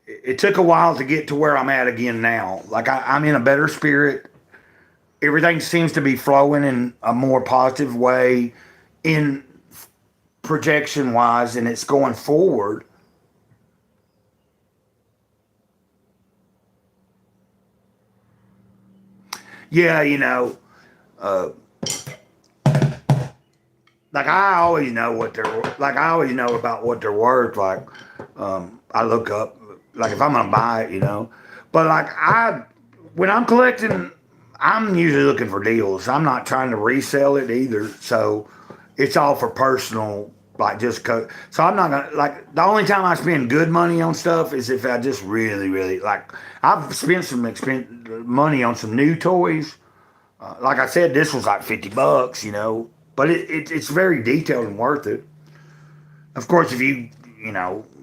Speaker 1: it took a while to get to where I'm at again now. Like I'm in a better spirit. Everything seems to be flowing in a more positive way in projection wise, and it's going forward. Yeah, like I always know I always know about what they're worth. Like, I look up, like if I'm gonna buy it. But like when I'm collecting, I'm usually looking for deals. I'm not trying to resell it either. So it's all for personal, like so I'm not gonna, like, the only time I spend good money on stuff is if I just really, really, like, I've spent some money on some new toys. Like I said, this was like $50, but it's very detailed and worth it. Of course, if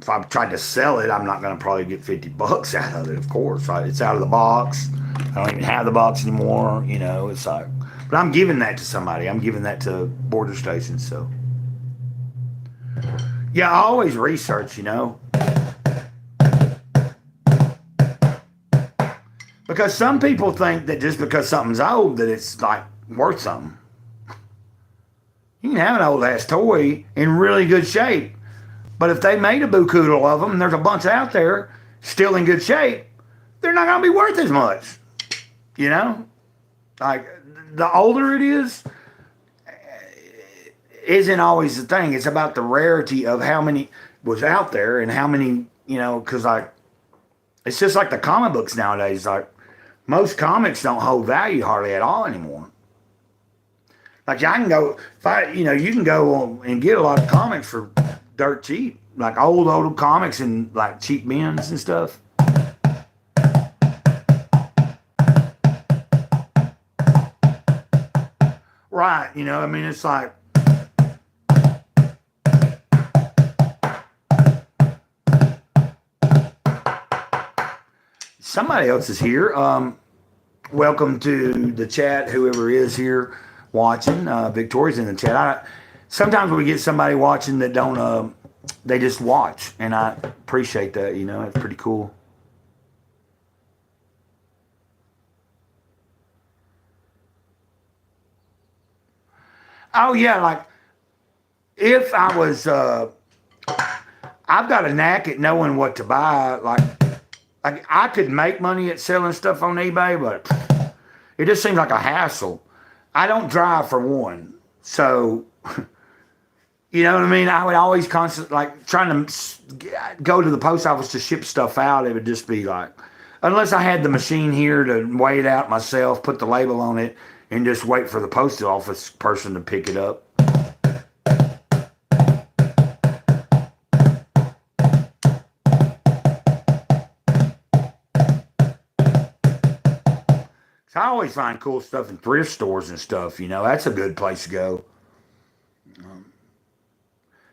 Speaker 1: I tried to sell it, I'm not going to probably get $50 out of it. Of course, it's out of the box. I don't even have the box anymore. It's like, but I'm giving that to somebody. I'm giving that to border stations. So yeah, I always research. Because some people think that just because something's old that it's like worth something. You can have an old ass toy in really good shape, but if they made a boo-koodle of them and there's a bunch out there still in good shape, they're not going to be worth as much. Like the older it is, isn't always the thing. It's about the rarity of how many was out there and how many, because like it's just like the comic books nowadays. Like most comics don't hold value hardly at all anymore. Like I can go, you can go and get a lot of comics for dirt cheap, like old comics and like cheap bins and stuff. Right, it's like, somebody else is here. Welcome to the chat, whoever is here watching. Victoria's in the chat. Sometimes we get somebody watching that don't, they just watch, and I appreciate that. It's pretty cool. Oh yeah, like if I was, I've got a knack at knowing what to buy. Like like I could make money at selling stuff on eBay, but it just seems like a hassle. I don't drive for one, so you know what I mean. I would always constantly like trying to go to the post office to ship stuff out. It would just be like, unless I had the machine here to weigh it out myself, put the label on it, and just wait for the post office person to pick it up. I always find cool stuff in thrift stores and stuff, you know. That's a good place to go.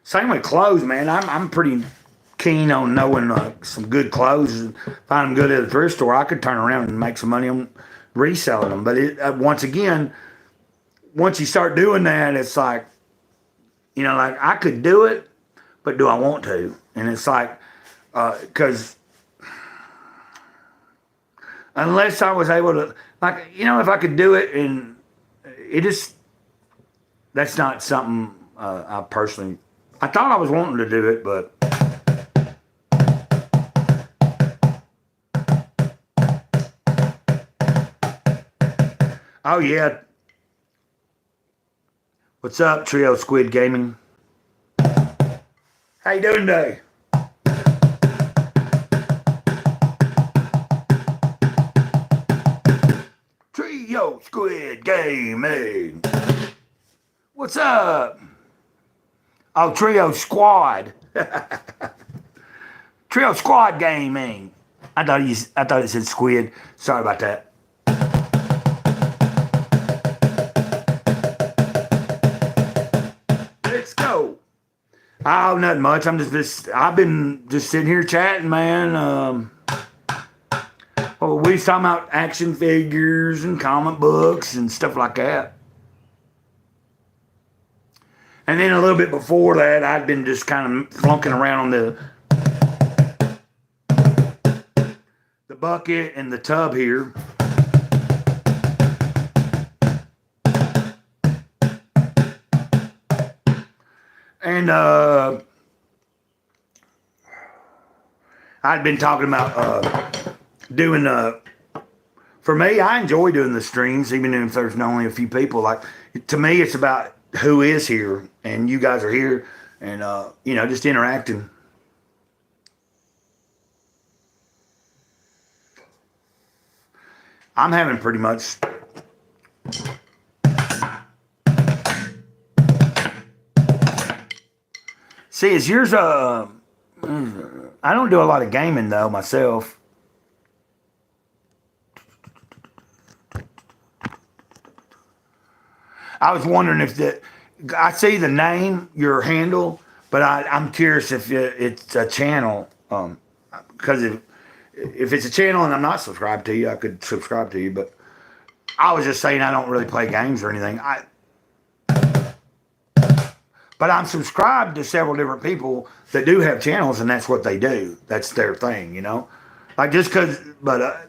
Speaker 1: Same with clothes, man. I'm pretty keen on knowing some good clothes. And find them good at a thrift store. I could turn around and make some money on reselling them. But once again, once you start doing that, it's like, you know, like I could do it, but do I want to? And it's like, because unless I was able to, like, you know, if I could do it, and it just, that's not something I personally, I thought I was wanting to do it, but oh yeah. What's up, Trio Squid Gaming? How you doing today? Trio Squid Gaming. What's up? Oh, Trio Squad. Trio Squad Gaming. I thought it said squid. Sorry about that. Let's go. Oh, nothing much. I've been just sitting here chatting, man. Well, we was talking about action figures and comic books and stuff like that. And then a little bit before that, I'd been just kind of flunking around on the bucket and the tub here. And I'd been talking about doing for me, I enjoy doing the streams, even if there's only a few people. Like, to me, it's about who is here, and you guys are here, and you know, just interacting. I'm having pretty much see, is yours I don't do a lot of gaming though myself. I was wondering if I see the name, your handle, but I'm curious if it's a channel. Because if it's a channel and I'm not subscribed to you, I could subscribe to you. But I was just saying I don't really play games or anything. But I'm subscribed to several different people that do have channels, and that's what they do. That's their thing, you know. Like just because, but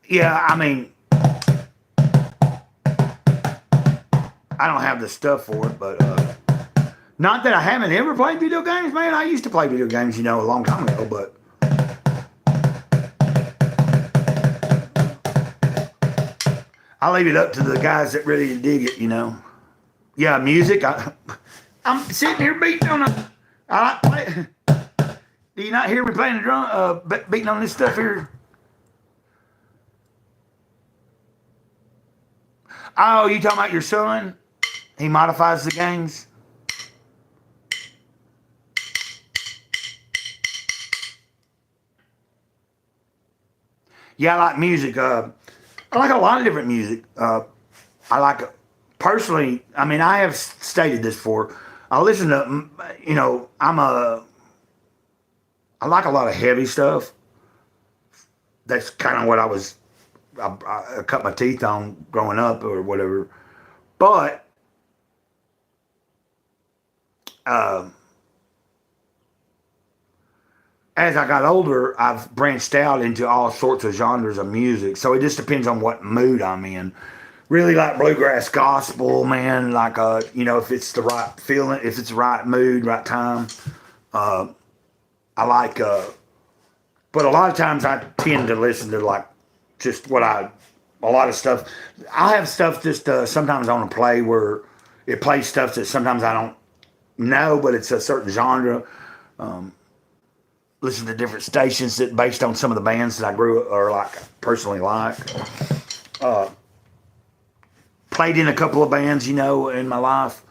Speaker 1: yeah, I mean, I don't have the stuff for it, but not that I haven't ever played video games, man. I used to play video games, you know, a long time ago, but I leave it up to the guys that really dig it, you know. Yeah, music. I'm sitting here beating on I like play. Do you not hear me playing the drum? Beating on this stuff here. Oh, you talking about your son? He modifies the games? Yeah, I like music. I like a lot of different music. I like, personally, I mean, I have stated this before. I listen to, you know, I like a lot of heavy stuff. That's kind of what I cut my teeth on growing up or whatever. But as I got older, I've branched out into all sorts of genres of music. So it just depends on what mood I'm in. Really like bluegrass gospel, man. Like, you know, if it's the right feeling, if it's the right mood, right time. I like, but a lot of times I tend to listen to like just a lot of stuff. I have stuff just sometimes on a play where it plays stuff that sometimes I don't know, but it's a certain genre. Listen to different stations that based on some of the bands that I grew or like personally like. Played in a couple of bands, in my life.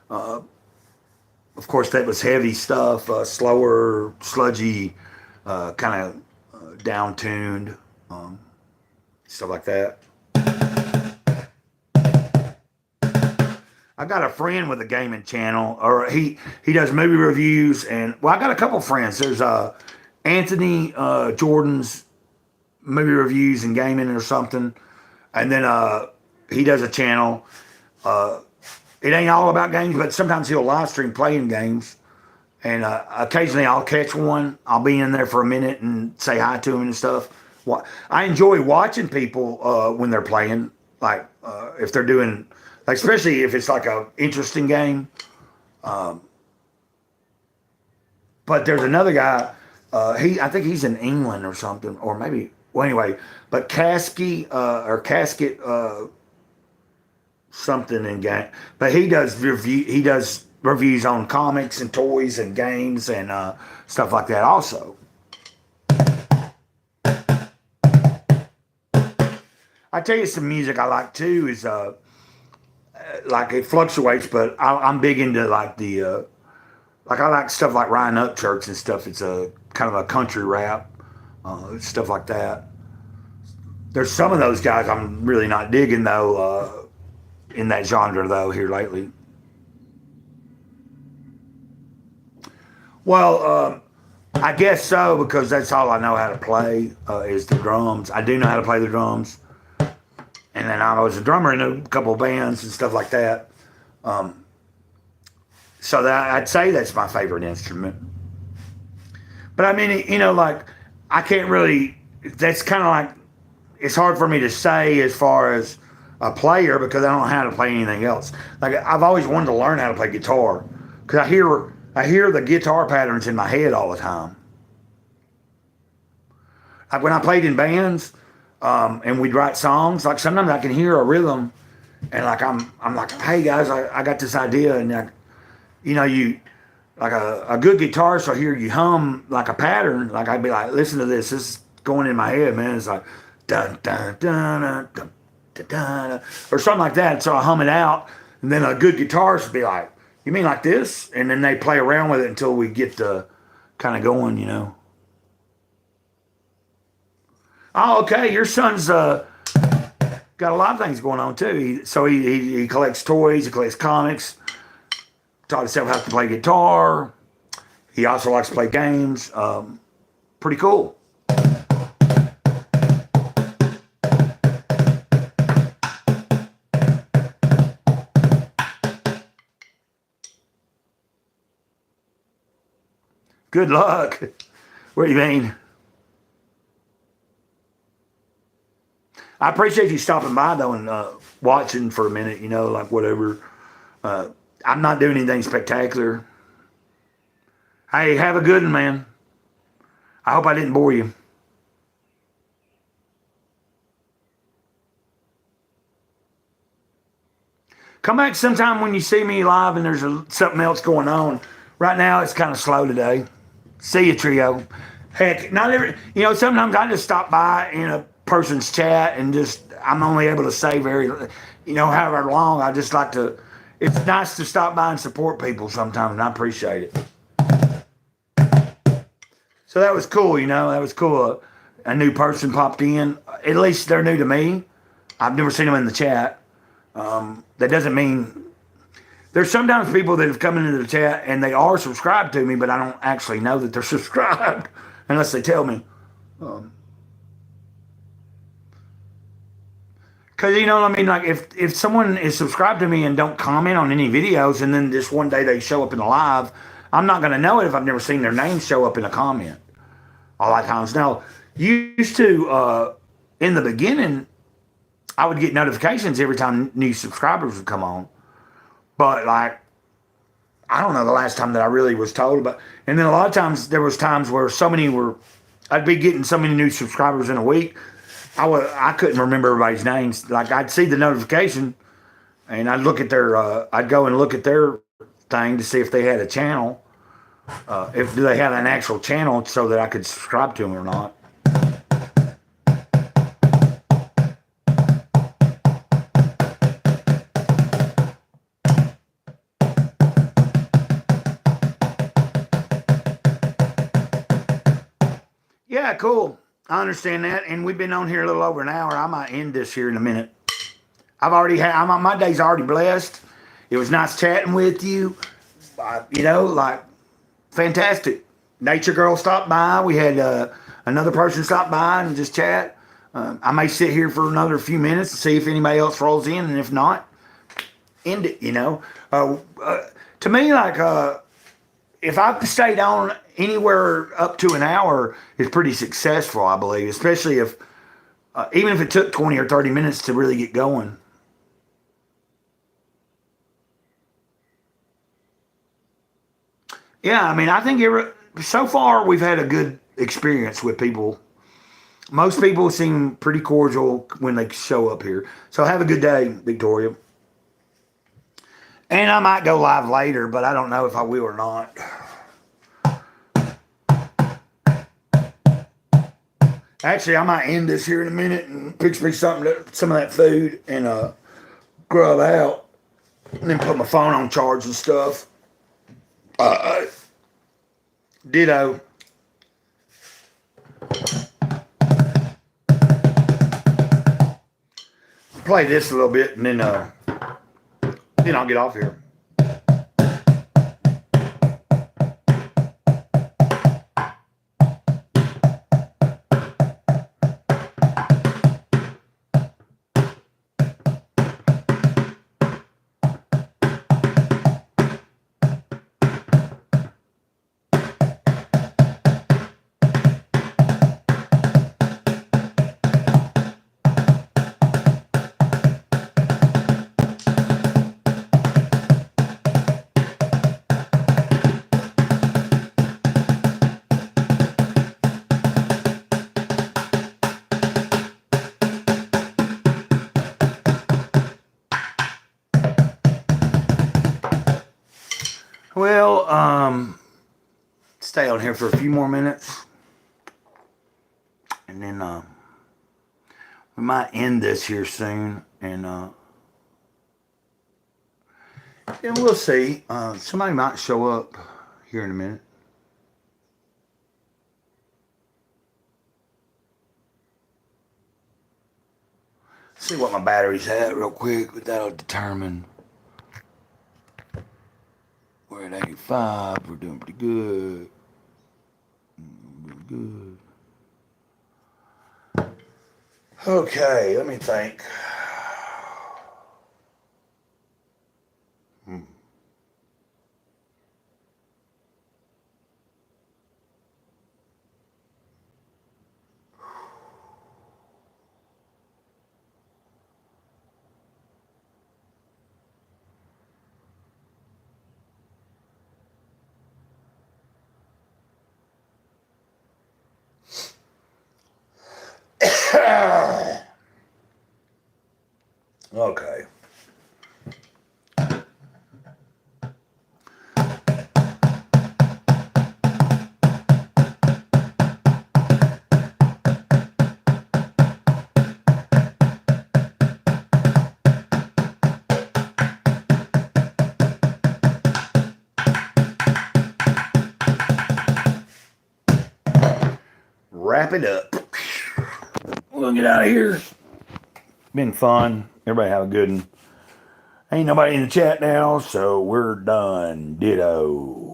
Speaker 1: Of course, that was heavy stuff, slower, sludgy, kind of down-tuned, stuff like that. I got a friend with a gaming channel, or he does movie reviews, and I got a couple friends. There's Anthony Jordan's movie reviews and gaming or something, and then he does a channel. It ain't all about games, but sometimes he'll live stream playing games, and occasionally I'll catch one. I'll be in there for a minute and say hi to him and stuff. I enjoy watching people when they're playing, like if they're doing. Like especially if it's like a interesting game. But there's another guy, I think he's in England or something, or maybe, well anyway, but Casket something in game. But he does reviews on comics and toys and games and stuff like that also. I tell you some music I like too is like it fluctuates, but I'm big into like the like I like stuff like Ryan Upchurch and stuff. It's a kind of a country rap, stuff like that. There's some of those guys I'm really not digging though, in that genre though here lately. Well, I guess so because that's all I know how to play is the drums. I do know how to play the drums. And then I was a drummer in a couple of bands and stuff like that. So I'd say that's my favorite instrument. But I mean, like, I can't really, that's kind of like, it's hard for me to say as far as a player because I don't know how to play anything else. Like, I've always wanted to learn how to play guitar because I hear the guitar patterns in my head all the time. Like when I played in bands, and we'd write songs. Like sometimes I can hear a rhythm, and like I'm like, hey guys, I got this idea, and like, you like a good guitarist will hear you hum like a pattern. Like I'd be like, listen to this. This is going in my head, man. It's like dun dun dun dun dun dun, dun or something like that. So I hum it out, and then a good guitarist would be like, you mean like this? And then they play around with it until we get to kind of going. Oh, okay. Your son's got a lot of things going on too. He collects toys, he collects comics. Taught himself how to play guitar. He also likes to play games. Pretty cool. Good luck. What do you mean? I appreciate you stopping by though and watching for a minute, like whatever. I'm not doing anything spectacular. Hey, have a good one, man. I hope I didn't bore you. Come back sometime when you see me live and there's something else going on. Right now, it's kind of slow today. See you, trio. Heck, not every, sometimes I just stop by in a person's chat and I'm only able to say however long. I just like to, it's nice to stop by and support people sometimes, and I appreciate it. So that was cool, that was cool. A new person popped in. At least they're new to me. I've never seen them in the chat. That doesn't mean, there's sometimes people that have come into the chat and they are subscribed to me, but I don't actually know that they're subscribed unless they tell me. Because, what I mean? Like, if someone is subscribed to me and don't comment on any videos and then just one day they show up in a live, I'm not going to know it if I've never seen their name show up in a comment. All that times. Now, used to, in the beginning, I would get notifications every time new subscribers would come on. But, like, I don't know the last time that I really was told, but and then a lot of times there was times where I'd be getting so many new subscribers in a week. I couldn't remember everybody's names. Like I'd see the notification, and I'd go and look at their thing to see if they had a channel, if they had an actual channel so that I could subscribe to them or not. Yeah, cool. I understand that, and we've been on here a little over an hour. I might end this here in a minute. My day's already blessed. It was nice chatting with you. Like fantastic. Nature Girl stopped by. We had another person stop by and just chat. I may sit here for another few minutes and see if anybody else rolls in, and if not, end it. To me, like if I've stayed on anywhere up to an hour, is pretty successful, I believe. Especially if even if it took 20 or 30 minutes to really get going. Yeah, I mean, I think so far we've had a good experience with people. Most people seem pretty cordial when they show up here. So have a good day, Victoria. And I might go live later, but I don't know if I will or not. Actually, I might end this here in a minute and fix me some of that food and grub out, and then put my phone on charge and stuff. Ditto. Play this a little bit and then I'll get off here. Well, stay on here for a few more minutes, and then we might end this here soon, and we'll see. Somebody might show up here in a minute. See what my battery's at real quick, but that'll determine. We're at 85. We're doing pretty good. Good. Okay, let me think. Okay. Wrap it up. We'll get out of here. Been fun. Everybody have a good one. Ain't nobody in the chat now, so we're done. Ditto.